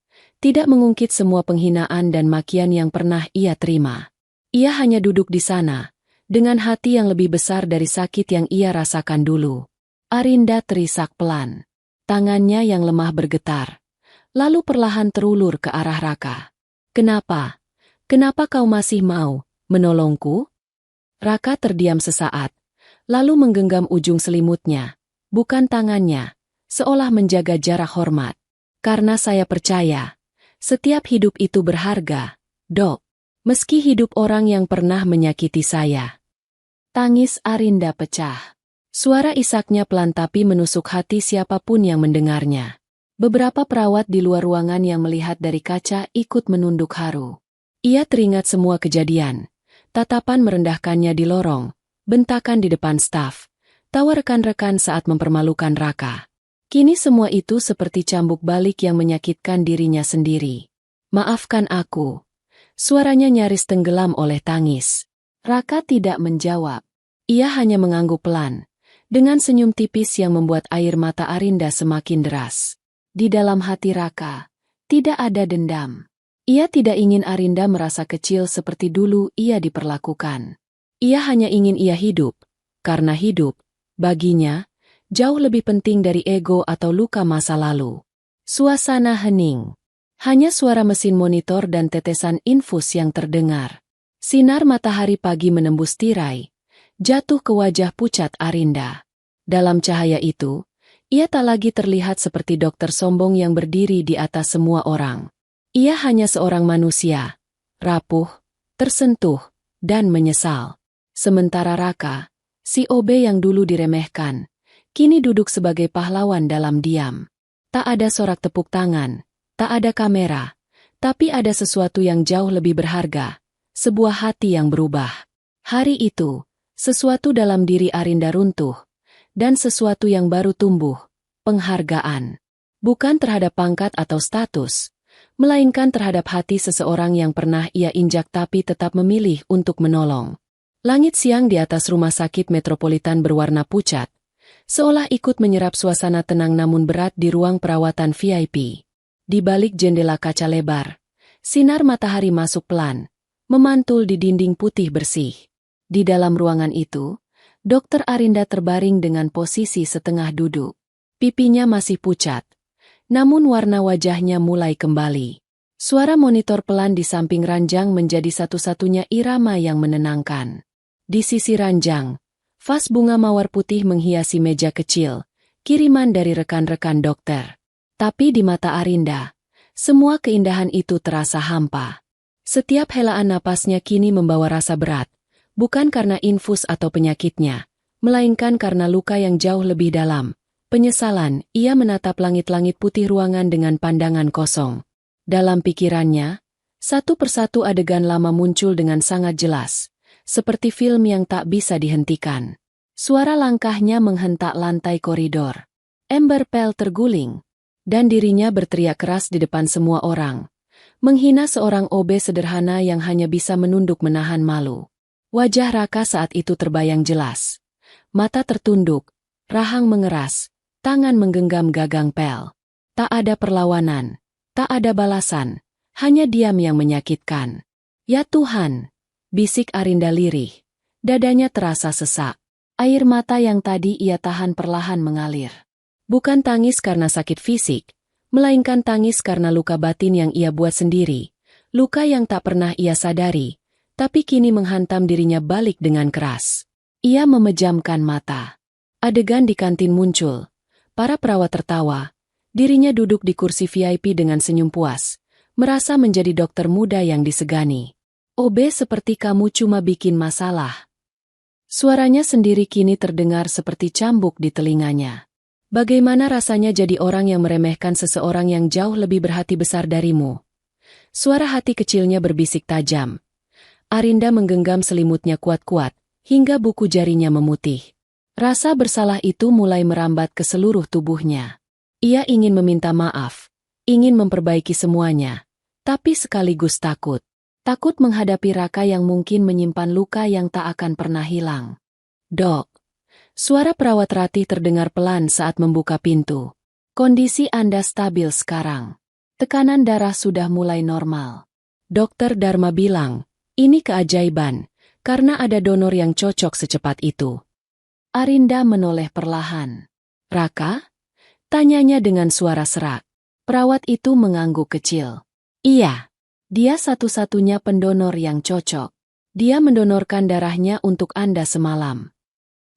tidak mengungkit semua penghinaan dan makian yang pernah ia terima. Ia hanya duduk di sana, dengan hati yang lebih besar dari sakit yang ia rasakan dulu. Arinda terisak pelan. Tangannya yang lemah bergetar, lalu perlahan terulur ke arah Raka. "Kenapa? Kenapa kau masih mau menolongku?" Raka terdiam sesaat, lalu menggenggam ujung selimutnya, bukan tangannya, seolah menjaga jarak hormat. "Karena saya percaya, setiap hidup itu berharga, Dok. Meski hidup orang yang pernah menyakiti saya." Tangis Arinda pecah. Suara isaknya pelan tapi menusuk hati siapapun yang mendengarnya. Beberapa perawat di luar ruangan yang melihat dari kaca ikut menunduk haru. Ia teringat semua kejadian. Tatapan merendahkannya di lorong, bentakan di depan staf, tawa rekan-rekan saat mempermalukan Raka. Kini semua itu seperti cambuk balik yang menyakitkan dirinya sendiri. "Maafkan aku." Suaranya nyaris tenggelam oleh tangis. Raka tidak menjawab. Ia hanya mengangguk pelan, dengan senyum tipis yang membuat air mata Arinda semakin deras. Di dalam hati Raka, tidak ada dendam. Ia tidak ingin Arinda merasa kecil seperti dulu ia diperlakukan. Ia hanya ingin ia hidup, karena hidup, baginya, jauh lebih penting dari ego atau luka masa lalu. Suasana hening. Hanya suara mesin monitor dan tetesan infus yang terdengar. Sinar matahari pagi menembus tirai, jatuh ke wajah pucat Arinda. Dalam cahaya itu, ia tak lagi terlihat seperti dokter sombong yang berdiri di atas semua orang. Ia hanya seorang manusia, rapuh, tersentuh, dan menyesal. Sementara Raka, si OB yang dulu diremehkan, kini duduk sebagai pahlawan dalam diam. Tak ada sorak tepuk tangan, tak ada kamera, tapi ada sesuatu yang jauh lebih berharga, sebuah hati yang berubah. Hari itu, sesuatu dalam diri Arinda runtuh, dan sesuatu yang baru tumbuh, penghargaan. Bukan terhadap pangkat atau status, melainkan terhadap hati seseorang yang pernah ia injak tapi tetap memilih untuk menolong. Langit siang di atas rumah sakit metropolitan berwarna pucat, seolah ikut menyerap suasana tenang namun berat di ruang perawatan VIP. Di balik jendela kaca lebar, sinar matahari masuk pelan, memantul di dinding putih bersih. Di dalam ruangan itu, Dr. Arinda terbaring dengan posisi setengah duduk. Pipinya masih pucat, namun warna wajahnya mulai kembali. Suara monitor pelan di samping ranjang menjadi satu-satunya irama yang menenangkan. Di sisi ranjang, Vas bunga mawar putih menghiasi meja kecil, kiriman dari rekan-rekan dokter. Tapi di mata Arinda, semua keindahan itu terasa hampa. Setiap helaan napasnya kini membawa rasa berat, bukan karena infus atau penyakitnya, melainkan karena luka yang jauh lebih dalam. Penyesalan, ia menatap langit-langit putih ruangan dengan pandangan kosong. Dalam pikirannya, satu persatu adegan lama muncul dengan sangat jelas, seperti film yang tak bisa dihentikan. Suara langkahnya menghentak lantai koridor. Ember pel terguling, dan dirinya berteriak keras di depan semua orang, menghina seorang OB sederhana yang hanya bisa menunduk menahan malu. Wajah Raka saat itu terbayang jelas. Mata tertunduk, rahang mengeras, tangan menggenggam gagang pel. Tak ada perlawanan, tak ada balasan, hanya diam yang menyakitkan. Ya Tuhan, bisik Arinda lirih. Dadanya terasa sesak. Air mata yang tadi ia tahan perlahan mengalir. Bukan tangis karena sakit fisik, melainkan tangis karena luka batin yang ia buat sendiri, luka yang tak pernah ia sadari, tapi kini menghantam dirinya balik dengan keras. Ia memejamkan mata. Adegan di kantin muncul, para perawat tertawa, dirinya duduk di kursi VIP dengan senyum puas, merasa menjadi dokter muda yang disegani. OB seperti kamu cuma bikin masalah. Suaranya sendiri kini terdengar seperti cambuk di telinganya. Bagaimana rasanya jadi orang yang meremehkan seseorang yang jauh lebih berhati besar darimu? Suara hati kecilnya berbisik tajam. Arinda menggenggam selimutnya kuat-kuat, hingga buku jarinya memutih. Rasa bersalah itu mulai merambat ke seluruh tubuhnya. Ia ingin meminta maaf, ingin memperbaiki semuanya, tapi sekaligus takut. Takut menghadapi Raka yang mungkin menyimpan luka yang tak akan pernah hilang. Dok. Suara perawat Ratih terdengar pelan saat membuka pintu. Kondisi Anda stabil sekarang. Tekanan darah sudah mulai normal. Dokter Dharma bilang, ini keajaiban, karena ada donor yang cocok secepat itu. Arinda menoleh perlahan. Raka? Tanyanya dengan suara serak. Perawat itu mengangguk kecil. Iya, dia satu-satunya pendonor yang cocok. Dia mendonorkan darahnya untuk Anda semalam.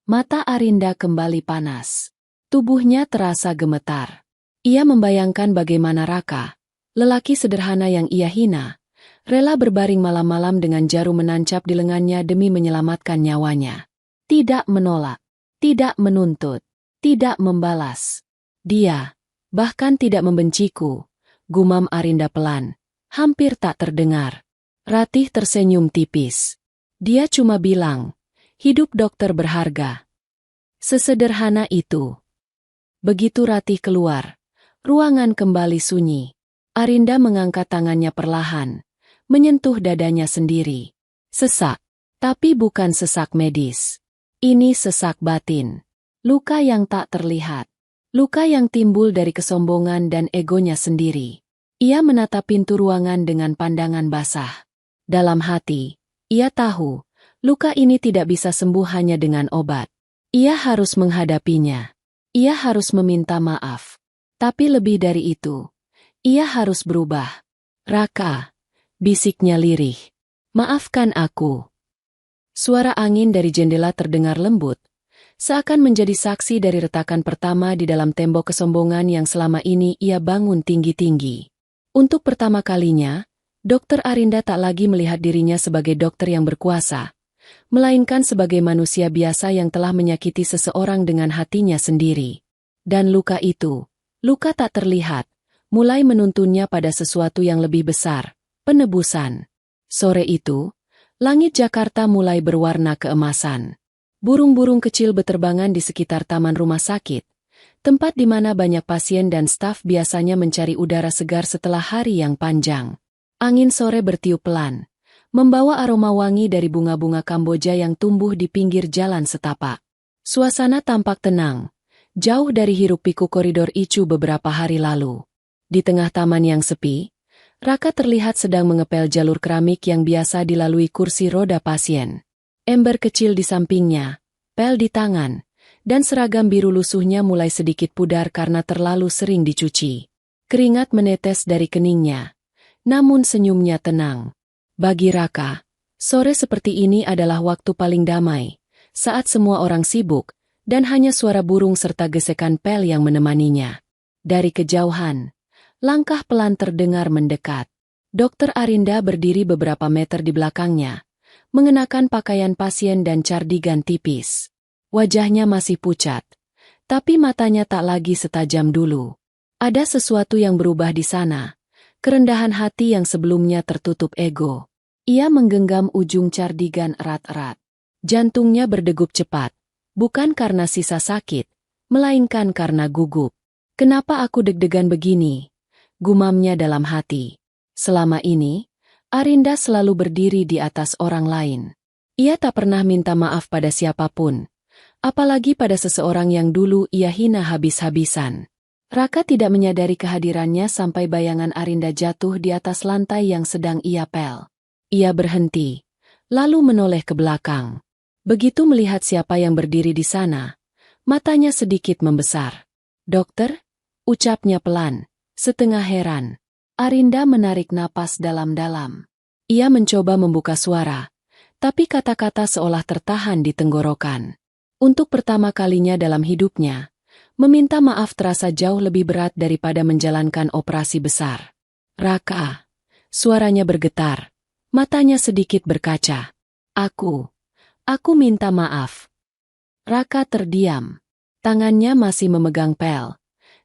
Mata Arinda kembali panas. Tubuhnya terasa gemetar. Ia membayangkan bagaimana Raka, lelaki sederhana yang ia hina, rela berbaring malam-malam dengan jarum menancap di lengannya demi menyelamatkan nyawanya. Tidak menolak, tidak menuntut, tidak membalas. Dia, bahkan tidak membenciku, gumam Arinda pelan, hampir tak terdengar. Ratih tersenyum tipis. Dia cuma bilang, hidup dokter berharga. Sesederhana itu. Begitu Ratih keluar, ruangan kembali sunyi. Arinda mengangkat tangannya perlahan, menyentuh dadanya sendiri. Sesak, tapi bukan sesak medis. Ini sesak batin. Luka yang tak terlihat. Luka yang timbul dari kesombongan dan egonya sendiri. Ia menatap pintu ruangan dengan pandangan basah. Dalam hati, ia tahu, luka ini tidak bisa sembuh hanya dengan obat. Ia harus menghadapinya. Ia harus meminta maaf. Tapi lebih dari itu, ia harus berubah. Raka, bisiknya lirih. Maafkan aku. Suara angin dari jendela terdengar lembut, seakan menjadi saksi dari retakan pertama di dalam tembok kesombongan yang selama ini ia bangun tinggi-tinggi. Untuk pertama kalinya, Dokter Arinda tak lagi melihat dirinya sebagai dokter yang berkuasa, melainkan sebagai manusia biasa yang telah menyakiti seseorang dengan hatinya sendiri. Dan luka itu, luka tak terlihat, mulai menuntunnya pada sesuatu yang lebih besar, penebusan. Sore itu, langit Jakarta mulai berwarna keemasan. Burung-burung kecil beterbangan di sekitar taman rumah sakit, tempat di mana banyak pasien dan staf biasanya mencari udara segar setelah hari yang panjang. Angin sore bertiup pelan, membawa aroma wangi dari bunga-bunga Kamboja yang tumbuh di pinggir jalan setapak. Suasana tampak tenang, jauh dari hiruk-pikuk koridor Icu beberapa hari lalu. Di tengah taman yang sepi, Raka terlihat sedang mengepel jalur keramik yang biasa dilalui kursi roda pasien. Ember kecil di sampingnya, pel di tangan, dan seragam biru lusuhnya mulai sedikit pudar karena terlalu sering dicuci. Keringat menetes dari keningnya. Namun senyumnya tenang. Bagi Raka, sore seperti ini adalah waktu paling damai, Saat semua orang sibuk, dan hanya suara burung serta gesekan pel yang menemaninya. Dari kejauhan, langkah pelan terdengar mendekat. Dokter Arinda berdiri beberapa meter di belakangnya, mengenakan pakaian pasien dan cardigan tipis. Wajahnya masih pucat, tapi matanya tak lagi setajam dulu. Ada sesuatu yang berubah di sana, kerendahan hati yang sebelumnya tertutup ego. Ia menggenggam ujung cardigan erat-erat. Jantungnya berdegup cepat, bukan karena sisa sakit, melainkan karena gugup. Kenapa aku deg-degan begini? Gumamnya dalam hati. Selama ini, Arinda selalu berdiri di atas orang lain. Ia tak pernah minta maaf pada siapapun, apalagi pada seseorang yang dulu ia hina habis-habisan. Raka tidak menyadari kehadirannya sampai bayangan Arinda jatuh di atas lantai yang sedang ia pel. Ia berhenti, lalu menoleh ke belakang. Begitu melihat siapa yang berdiri di sana, matanya sedikit membesar. "Dokter?" ucapnya pelan, setengah heran. Arinda menarik napas dalam-dalam. Ia mencoba membuka suara, tapi kata-kata seolah tertahan di tenggorokan. Untuk pertama kalinya dalam hidupnya, meminta maaf terasa jauh lebih berat daripada menjalankan operasi besar. "Raka." Suaranya bergetar, matanya sedikit berkaca. Aku minta maaf." Raka terdiam. Tangannya masih memegang pel,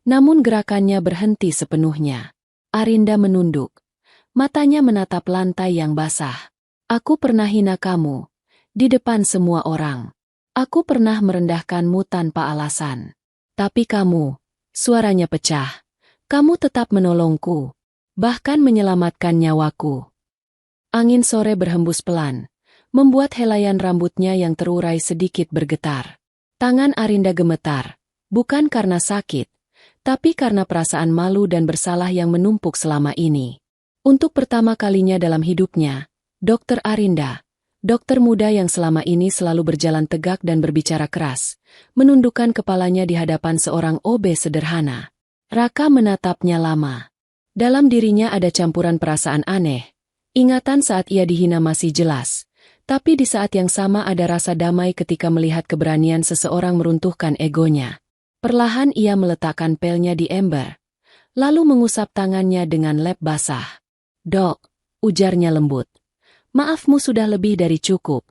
namun gerakannya berhenti sepenuhnya. Arinda menunduk. Matanya menatap lantai yang basah. "Aku pernah hina kamu, di depan semua orang. Aku pernah merendahkanmu tanpa alasan. Tapi kamu," suaranya pecah, "kamu tetap menolongku, bahkan menyelamatkan nyawaku." Angin sore berhembus pelan, membuat helaian rambutnya yang terurai sedikit bergetar. Tangan Arinda gemetar, bukan karena sakit, tapi karena perasaan malu dan bersalah yang menumpuk selama ini. Untuk pertama kalinya dalam hidupnya, Dokter Arinda, dokter muda yang selama ini selalu berjalan tegak dan berbicara keras, menundukkan kepalanya di hadapan seorang OB sederhana. Raka menatapnya lama. Dalam dirinya ada campuran perasaan aneh. Ingatan saat ia dihina masih jelas, tapi di saat yang sama ada rasa damai ketika melihat keberanian seseorang meruntuhkan egonya. Perlahan ia meletakkan pelnya di ember, lalu mengusap tangannya dengan lap basah. "Dok," ujarnya lembut, "maafmu sudah lebih dari cukup."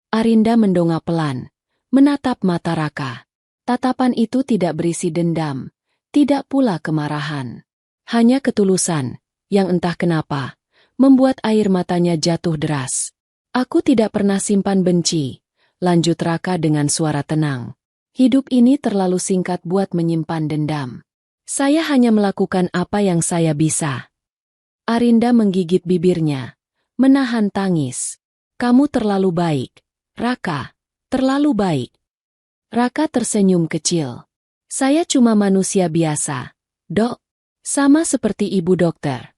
Arinda mendongak pelan, menatap mata Raka. Tatapan itu tidak berisi dendam, tidak pula kemarahan. Hanya ketulusan, yang entah kenapa, membuat air matanya jatuh deras. "Aku tidak pernah simpan benci," lanjut Raka dengan suara tenang. "Hidup ini terlalu singkat buat menyimpan dendam. Saya hanya melakukan apa yang saya bisa." Arinda menggigit bibirnya, menahan tangis. "Kamu terlalu baik, Raka, terlalu baik." Raka tersenyum kecil. "Saya cuma manusia biasa, Dok, sama seperti ibu dokter."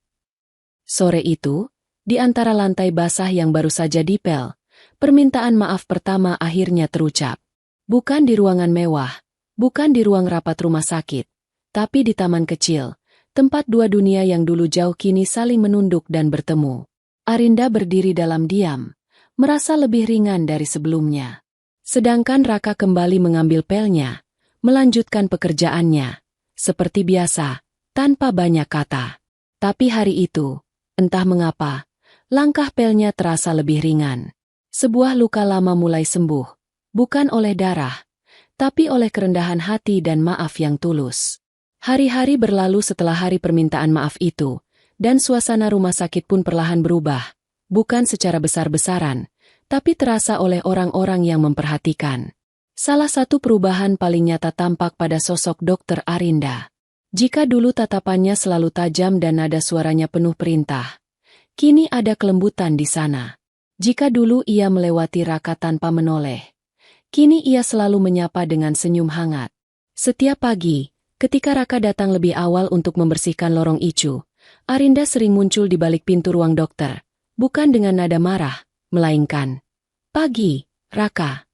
Sore itu, di antara lantai basah yang baru saja dipel, permintaan maaf pertama akhirnya terucap. Bukan di ruangan mewah, bukan di ruang rapat rumah sakit, tapi di taman kecil, tempat dua dunia yang dulu jauh kini saling menunduk dan bertemu. Arinda berdiri dalam diam, merasa lebih ringan dari sebelumnya. Sedangkan Raka kembali mengambil pelnya, melanjutkan pekerjaannya, seperti biasa, tanpa banyak kata. Tapi hari itu, entah mengapa, langkah pelnya terasa lebih ringan. Sebuah luka lama mulai sembuh, bukan oleh darah, tapi oleh kerendahan hati dan maaf yang tulus. Hari-hari berlalu setelah hari permintaan maaf itu, dan suasana rumah sakit pun perlahan berubah, bukan secara besar-besaran, tapi terasa oleh orang-orang yang memperhatikan. Salah satu perubahan paling nyata tampak pada sosok Dokter Arinda. Jika dulu tatapannya selalu tajam dan nada suaranya penuh perintah, kini ada kelembutan di sana. Jika dulu ia melewati Raka tanpa menoleh, kini ia selalu menyapa dengan senyum hangat. Setiap pagi, ketika Raka datang lebih awal untuk membersihkan lorong icu, Arinda sering muncul di balik pintu ruang dokter, bukan dengan nada marah, melainkan, "Pagi, Raka."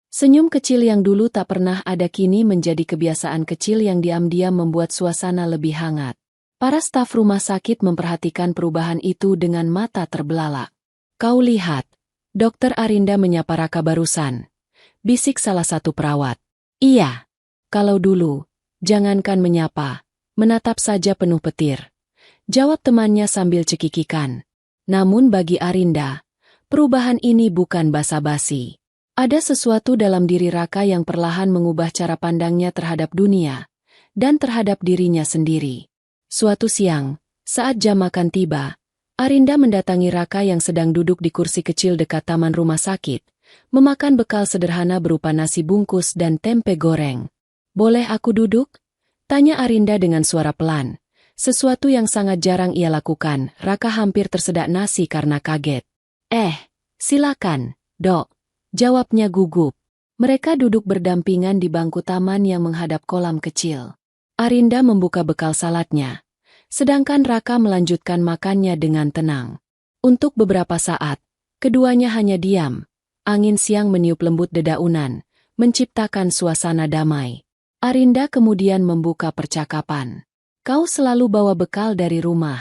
Senyum kecil yang dulu tak pernah ada kini menjadi kebiasaan kecil yang diam-diam membuat suasana lebih hangat. Para staf rumah sakit memperhatikan perubahan itu dengan mata terbelalak. "Kau lihat," Dokter Arinda menyapa Raka barusan. bisik salah satu perawat. Iya. Kalau dulu, jangankan menyapa, menatap saja penuh petir. Jawab temannya sambil cekikikan. Namun bagi Arinda, perubahan ini bukan basa-basi. Ada sesuatu dalam diri Raka yang perlahan mengubah cara pandangnya terhadap dunia dan terhadap dirinya sendiri. Suatu siang, saat jam makan tiba, Arinda mendatangi Raka yang sedang duduk di kursi kecil dekat taman rumah sakit, memakan bekal sederhana berupa nasi bungkus dan tempe goreng. "Boleh aku duduk?" tanya Arinda dengan suara pelan. Sesuatu yang sangat jarang ia lakukan. Raka hampir tersedak nasi karena kaget. Silakan, Dok," jawabnya gugup. Mereka duduk berdampingan di bangku taman yang menghadap kolam kecil. Arinda membuka bekal saladnya, sedangkan Raka melanjutkan makannya dengan tenang. Untuk beberapa saat, keduanya hanya diam. Angin siang meniup lembut dedaunan, menciptakan suasana damai. Arinda kemudian membuka percakapan. "Kau selalu bawa bekal dari rumah?"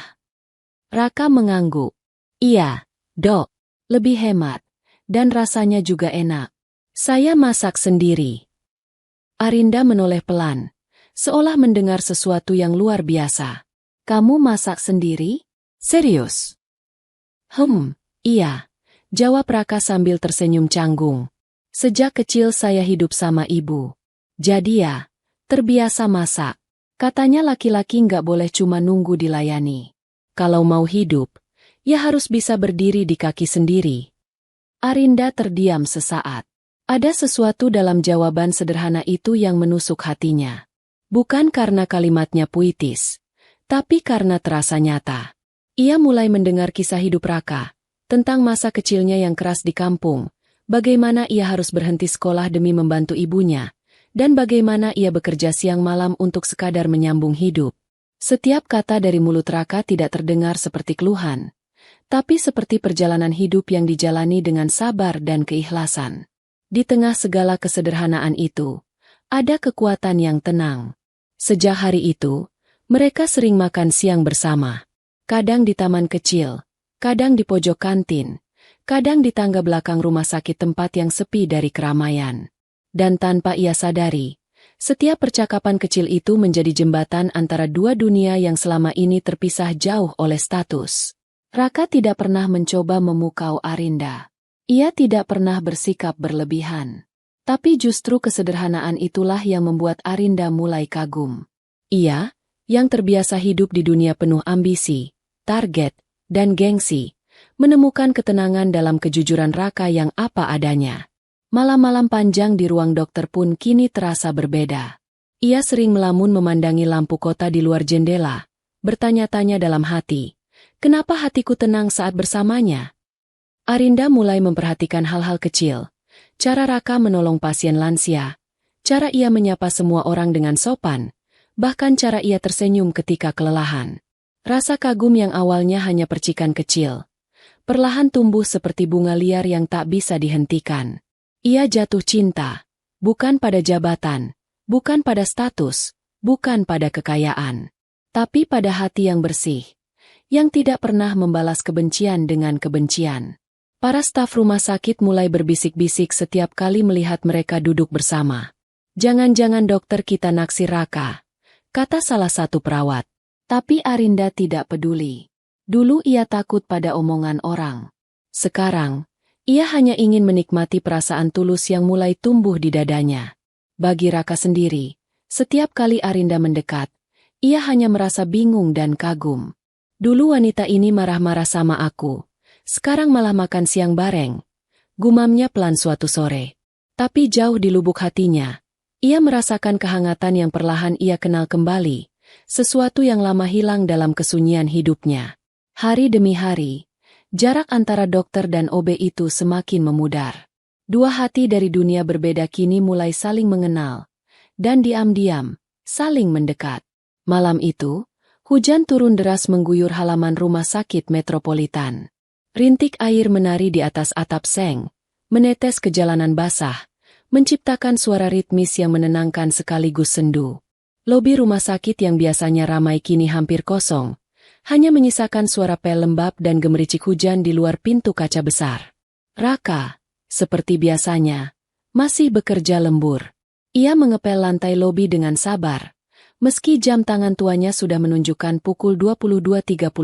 Raka mengangguk. "Iya, Dok. Lebih hemat. Dan rasanya juga enak. Saya masak sendiri." Arinda menoleh pelan, seolah mendengar sesuatu yang luar biasa. "Kamu masak sendiri? Serius?" Iya," jawab Raka sambil tersenyum canggung. "Sejak kecil saya hidup sama ibu. Jadi ya, terbiasa masak." Katanya laki-laki nggak boleh cuma nunggu dilayani. Kalau mau hidup, ya harus bisa berdiri di kaki sendiri. Arinda terdiam sesaat. Ada sesuatu dalam jawaban sederhana itu yang menusuk hatinya. Bukan karena kalimatnya puitis, tapi karena terasa nyata. Ia mulai mendengar kisah hidup Raka, tentang masa kecilnya yang keras di kampung, bagaimana ia harus berhenti sekolah demi membantu ibunya, dan bagaimana ia bekerja siang malam untuk sekadar menyambung hidup. Setiap kata dari mulut Raka tidak terdengar seperti keluhan, tapi seperti perjalanan hidup yang dijalani dengan sabar dan keikhlasan. Di tengah segala kesederhanaan itu, ada kekuatan yang tenang. Sejak hari itu, mereka sering makan siang bersama. Kadang di taman kecil, kadang di pojok kantin, kadang di tangga belakang rumah sakit tempat yang sepi dari keramaian. Dan tanpa ia sadari, setiap percakapan kecil itu menjadi jembatan antara dua dunia yang selama ini terpisah jauh oleh status. Raka tidak pernah mencoba memukau Arinda. Ia tidak pernah bersikap berlebihan. Tapi justru kesederhanaan itulah yang membuat Arinda mulai kagum. Ia, yang terbiasa hidup di dunia penuh ambisi, target, dan gengsi, menemukan ketenangan dalam kejujuran Raka yang apa adanya. Malam-malam panjang di ruang dokter pun kini terasa berbeda. Ia sering melamun memandangi lampu kota di luar jendela, bertanya-tanya dalam hati, kenapa hatiku tenang saat bersamanya? Arinda mulai memperhatikan hal-hal kecil, cara Raka menolong pasien lansia, cara ia menyapa semua orang dengan sopan, bahkan cara ia tersenyum ketika kelelahan. Rasa kagum yang awalnya hanya percikan kecil, perlahan tumbuh seperti bunga liar yang tak bisa dihentikan. Ia jatuh cinta, bukan pada jabatan, bukan pada status, bukan pada kekayaan, tapi pada hati yang bersih, yang tidak pernah membalas kebencian dengan kebencian. Para staf rumah sakit mulai berbisik-bisik setiap kali melihat mereka duduk bersama. "Jangan-jangan dokter kita naksir Raka," kata salah satu perawat. Tapi Arinda tidak peduli. Dulu ia takut pada omongan orang. Sekarang, ia hanya ingin menikmati perasaan tulus yang mulai tumbuh di dadanya. Bagi Raka sendiri, setiap kali Arinda mendekat, ia hanya merasa bingung dan kagum. "Dulu wanita ini marah-marah sama aku, sekarang malah makan siang bareng," gumamnya pelan suatu sore. Tapi jauh di lubuk hatinya, ia merasakan kehangatan yang perlahan ia kenal kembali, sesuatu yang lama hilang dalam kesunyian hidupnya. Hari demi hari, jarak antara dokter dan OB itu semakin memudar. Dua hati dari dunia berbeda kini mulai saling mengenal, dan diam-diam, saling mendekat. Malam itu, hujan turun deras mengguyur halaman rumah sakit metropolitan. Rintik air menari di atas atap seng, menetes ke jalanan basah, menciptakan suara ritmis yang menenangkan sekaligus sendu. Lobi rumah sakit yang biasanya ramai kini hampir kosong, hanya menyisakan suara pel lembab dan gemericik hujan di luar pintu kaca besar. Raka, seperti biasanya, Masih bekerja lembur. Ia mengepel lantai lobi dengan sabar, meski jam tangan tuanya sudah menunjukkan pukul 22.35.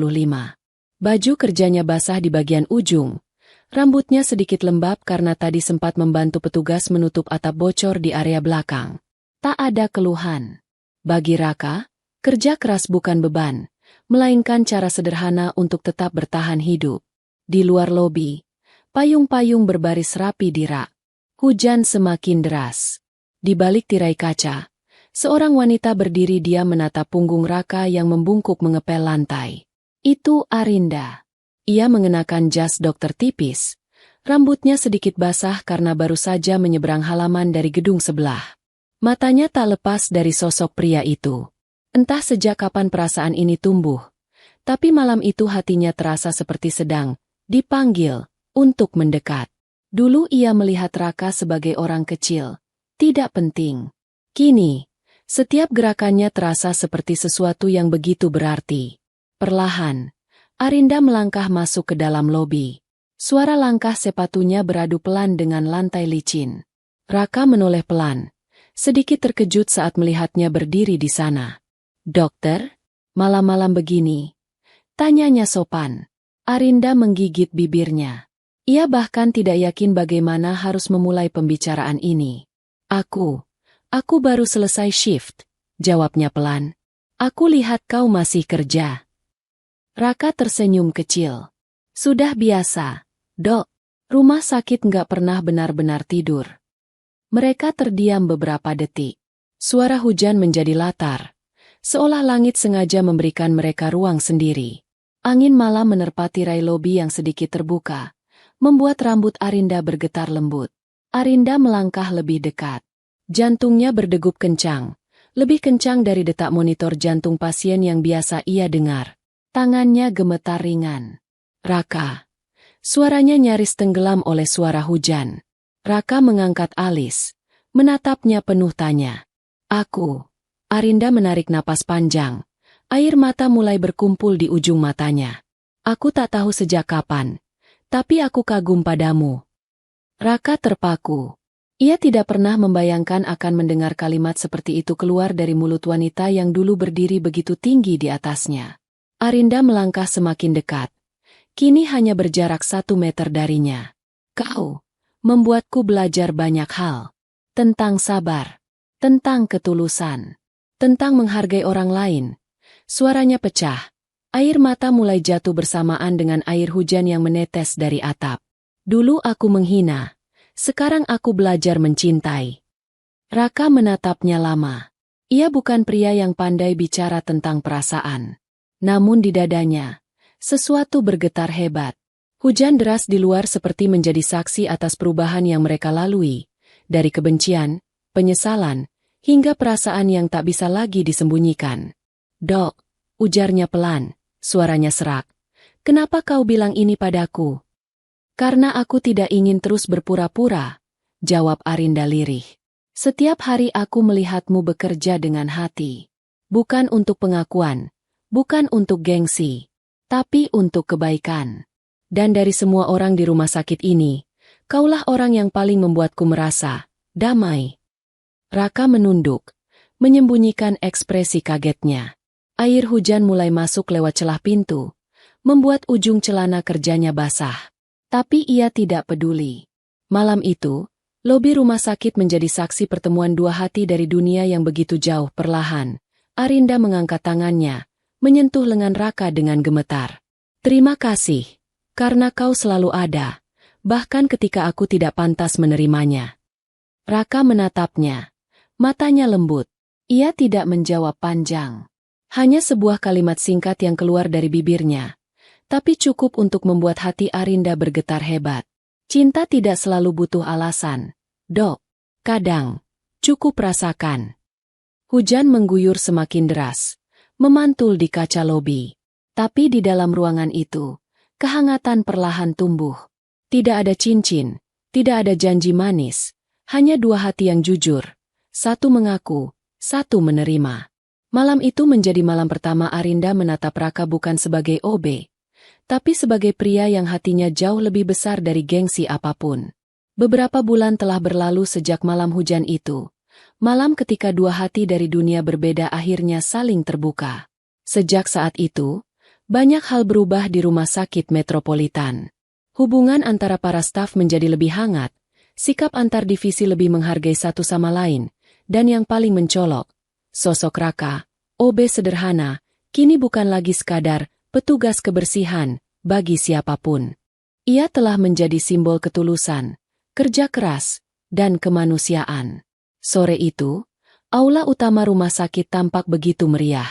Baju kerjanya basah di bagian ujung. Rambutnya sedikit lembab karena tadi sempat membantu petugas menutup atap bocor di area belakang. Tak ada keluhan. Bagi Raka, kerja keras bukan beban, melainkan cara sederhana untuk tetap bertahan hidup. Di luar lobi, payung-payung berbaris rapi di rak. Hujan semakin deras. Di balik tirai kaca, seorang wanita berdiri diam menatap punggung Raka yang membungkuk mengepel lantai. Itu Arinda. Ia mengenakan jas dokter tipis. Rambutnya sedikit basah karena baru saja menyeberang halaman dari gedung sebelah. Matanya tak lepas dari sosok pria itu. Entah sejak kapan perasaan ini tumbuh, tapi malam itu hatinya terasa seperti sedang dipanggil untuk mendekat. Dulu ia melihat Raka sebagai orang kecil, tidak penting. Kini, setiap gerakannya terasa seperti sesuatu yang begitu berarti. Perlahan, Arinda melangkah masuk ke dalam lobi. Suara langkah sepatunya beradu pelan dengan lantai licin. Raka menoleh pelan, sedikit terkejut saat melihatnya berdiri di sana. "Dokter, malam-malam begini?" tanyanya sopan. Arinda menggigit bibirnya. Ia bahkan tidak yakin bagaimana harus memulai pembicaraan ini. Aku baru selesai shift," jawabnya pelan. "Aku lihat kau masih kerja." Raka tersenyum kecil. "Sudah biasa, Dok. Rumah sakit nggak pernah benar-benar tidur." Mereka terdiam beberapa detik. Suara hujan menjadi latar, seolah langit sengaja memberikan mereka ruang sendiri. Angin malam menerpa tirai lobi yang sedikit terbuka, membuat rambut Arinda bergetar lembut. Arinda melangkah lebih dekat. Jantungnya berdegup kencang, lebih kencang dari detak monitor jantung pasien yang biasa ia dengar. Tangannya gemetar ringan. "Raka." Suaranya nyaris tenggelam oleh suara hujan. Raka mengangkat alis, menatapnya penuh tanya. "Aku." Arinda menarik napas panjang. Air mata mulai berkumpul di ujung matanya. "Aku tak tahu sejak kapan, tapi aku kagum padamu." Raka terpaku. Ia tidak pernah membayangkan akan mendengar kalimat seperti itu keluar dari mulut wanita yang dulu berdiri begitu tinggi di atasnya. Arinda melangkah semakin dekat. Kini hanya berjarak 1 meter darinya. "Kau membuatku belajar banyak hal. Tentang sabar, tentang ketulusan, tentang menghargai orang lain." Suaranya pecah. Air mata mulai jatuh bersamaan dengan air hujan yang menetes dari atap. "Dulu aku menghina, sekarang aku belajar mencintai." Raka menatapnya lama. Ia bukan pria yang pandai bicara tentang perasaan. Namun di dadanya, sesuatu bergetar hebat. Hujan deras di luar seperti menjadi saksi atas perubahan yang mereka lalui, dari kebencian, penyesalan, hingga perasaan yang tak bisa lagi disembunyikan. "Dok," ujarnya pelan, suaranya serak. "Kenapa kau bilang ini padaku?" "Karena aku tidak ingin terus berpura-pura," jawab Arinda lirih. "Setiap hari aku melihatmu bekerja dengan hati. Bukan untuk pengakuan, bukan untuk gengsi, tapi untuk kebaikan. Dan dari semua orang di rumah sakit ini, kaulah orang yang paling membuatku merasa damai." Raka menunduk, menyembunyikan ekspresi kagetnya. Air hujan mulai masuk lewat celah pintu, membuat ujung celana kerjanya basah. Tapi ia tidak peduli. Malam itu, lobi rumah sakit menjadi saksi pertemuan dua hati dari dunia yang begitu jauh. Perlahan, Arinda mengangkat tangannya, menyentuh lengan Raka dengan gemetar. "Terima kasih, karena kau selalu ada, bahkan ketika aku tidak pantas menerimanya." Raka menatapnya, matanya lembut. Ia tidak menjawab panjang. Hanya sebuah kalimat singkat yang keluar dari bibirnya, tapi cukup untuk membuat hati Arinda bergetar hebat. "Cinta tidak selalu butuh alasan, Dok. Kadang, cukup rasakan." Hujan mengguyur semakin deras, memantul di kaca lobi. Tapi di dalam ruangan itu, kehangatan perlahan tumbuh. Tidak ada cincin, tidak ada janji manis, hanya dua hati yang jujur. Satu mengaku, satu menerima. Malam itu menjadi malam pertama Arinda menatap Raka bukan sebagai OB, tapi sebagai pria yang hatinya jauh lebih besar dari gengsi apapun. Beberapa bulan telah berlalu sejak malam hujan itu. Malam ketika dua hati dari dunia berbeda akhirnya saling terbuka. Sejak saat itu, banyak hal berubah di rumah sakit metropolitan. Hubungan antara para staf menjadi lebih hangat, sikap antar divisi lebih menghargai satu sama lain, dan yang paling mencolok, sosok Raka, OB sederhana, kini bukan lagi sekadar petugas kebersihan bagi siapapun. Ia telah menjadi simbol ketulusan, kerja keras, dan kemanusiaan. Sore itu, aula utama rumah sakit tampak begitu meriah.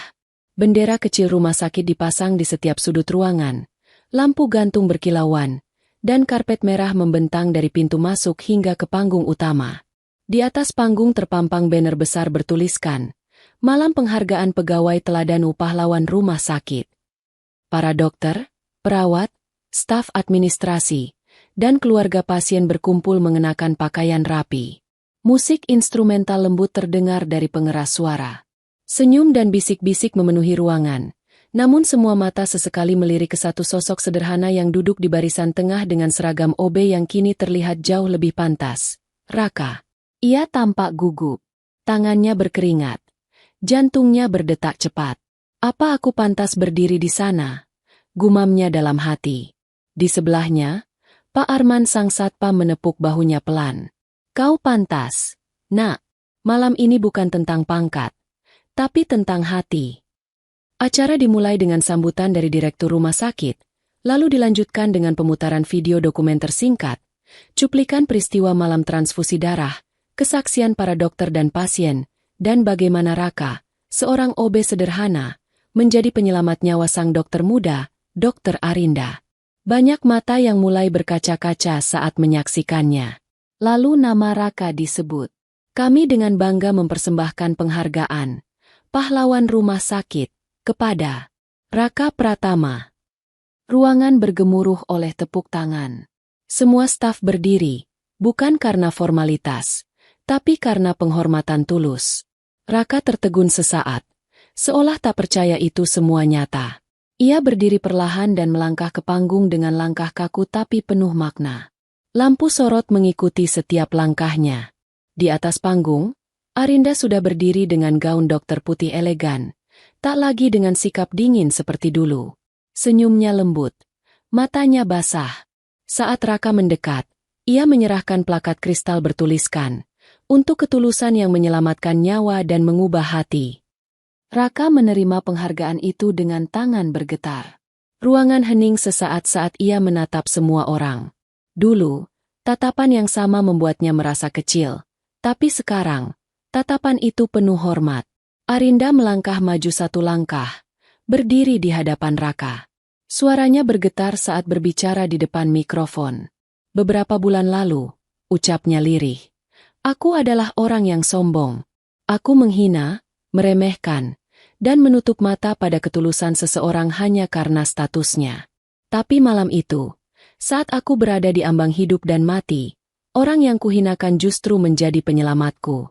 Bendera kecil rumah sakit dipasang di setiap sudut ruangan, lampu gantung berkilauan, dan karpet merah membentang dari pintu masuk hingga ke panggung utama. Di atas panggung terpampang banner besar bertuliskan, Malam Penghargaan Pegawai Teladan Pahlawan Rumah Sakit. Para dokter, perawat, staf administrasi, dan keluarga pasien berkumpul mengenakan pakaian rapi. Musik instrumental lembut terdengar dari pengeras suara. Senyum dan bisik-bisik memenuhi ruangan, namun semua mata sesekali melirik ke satu sosok sederhana yang duduk di barisan tengah dengan seragam OB yang kini terlihat jauh lebih pantas. Raka. Ia tampak gugup. Tangannya berkeringat. Jantungnya berdetak cepat. Apa aku pantas berdiri di sana? Gumamnya dalam hati. Di sebelahnya, Pak Arman sang satpam menepuk bahunya pelan. Kau pantas, Nak. Malam ini bukan tentang pangkat, tapi tentang hati. Acara dimulai dengan sambutan dari direktur rumah sakit, lalu dilanjutkan dengan pemutaran video dokumenter singkat, cuplikan peristiwa malam transfusi darah, kesaksian para dokter dan pasien, dan bagaimana Raka, seorang OB sederhana, menjadi penyelamat nyawa sang dokter muda, Dr. Arinda. Banyak mata yang mulai berkaca-kaca saat menyaksikannya. Lalu nama Raka disebut. Kami dengan bangga mempersembahkan penghargaan Pahlawan Rumah Sakit kepada Raka Pratama. Ruangan bergemuruh oleh tepuk tangan. Semua staf berdiri, bukan karena formalitas, tapi karena penghormatan tulus. Raka tertegun sesaat, seolah tak percaya itu semua nyata. Ia berdiri perlahan dan melangkah ke panggung dengan langkah kaku tapi penuh makna. Lampu sorot mengikuti setiap langkahnya. Di atas panggung, Arinda sudah berdiri dengan gaun dokter putih elegan, tak lagi dengan sikap dingin seperti dulu. Senyumnya lembut, matanya basah. Saat Raka mendekat, ia menyerahkan plakat kristal bertuliskan, untuk ketulusan yang menyelamatkan nyawa dan mengubah hati. Raka menerima penghargaan itu dengan tangan bergetar. Ruangan hening sesaat saat ia menatap semua orang. Dulu, tatapan yang sama membuatnya merasa kecil. Tapi sekarang, tatapan itu penuh hormat. Arinda melangkah maju satu langkah, berdiri di hadapan Raka. Suaranya bergetar saat berbicara di depan mikrofon. Beberapa bulan lalu, ucapnya lirih. Aku adalah orang yang sombong. Aku menghina, meremehkan, dan menutup mata pada ketulusan seseorang hanya karena statusnya. Tapi malam itu, saat aku berada di ambang hidup dan mati, orang yang kuhinakan justru menjadi penyelamatku.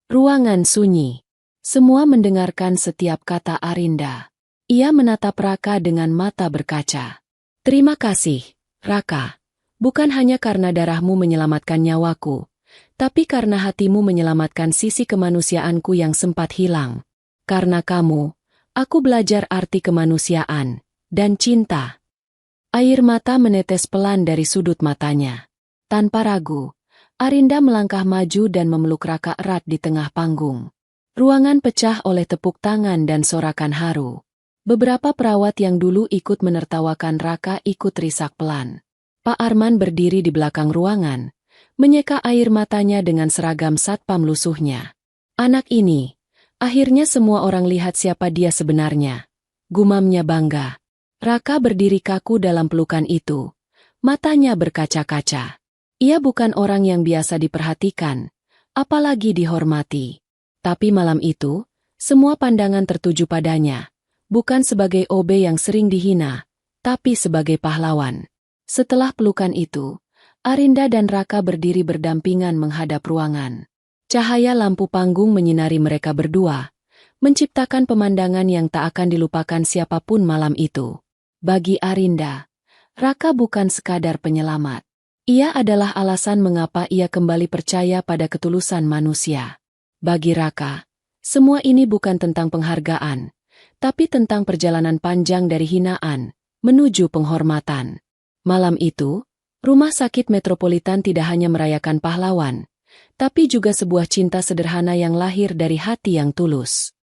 Ruangan sunyi. Semua mendengarkan setiap kata Arinda. Ia menatap Raka dengan mata berkaca. Terima kasih, Raka. Bukan hanya karena darahmu menyelamatkan nyawaku, tapi karena hatimu menyelamatkan sisi kemanusiaanku yang sempat hilang. Karena kamu, aku belajar arti kemanusiaan dan cinta. Air mata menetes pelan dari sudut matanya. Tanpa ragu, Arinda melangkah maju dan memeluk Raka erat di tengah panggung. Ruangan pecah oleh tepuk tangan dan sorakan haru. Beberapa perawat yang dulu ikut menertawakan Raka ikut risak pelan. Pak Arman berdiri di belakang ruangan, menyeka air matanya dengan seragam satpam lusuhnya. Anak ini, akhirnya semua orang lihat siapa dia sebenarnya. Gumamnya bangga. Raka berdiri kaku dalam pelukan itu. Matanya berkaca-kaca. Ia bukan orang yang biasa diperhatikan, apalagi dihormati. Tapi malam itu, semua pandangan tertuju padanya. Bukan sebagai OB yang sering dihina, tapi sebagai pahlawan. Setelah pelukan itu, Arinda dan Raka berdiri berdampingan menghadap ruangan. Cahaya lampu panggung menyinari mereka berdua, menciptakan pemandangan yang tak akan dilupakan siapapun malam itu. Bagi Arinda, Raka bukan sekadar penyelamat. Ia adalah alasan mengapa ia kembali percaya pada ketulusan manusia. Bagi Raka, semua ini bukan tentang penghargaan, tapi tentang perjalanan panjang dari hinaan menuju penghormatan. Malam itu, Rumah Sakit Metropolitan tidak hanya merayakan pahlawan, tapi juga sebuah cinta sederhana yang lahir dari hati yang tulus.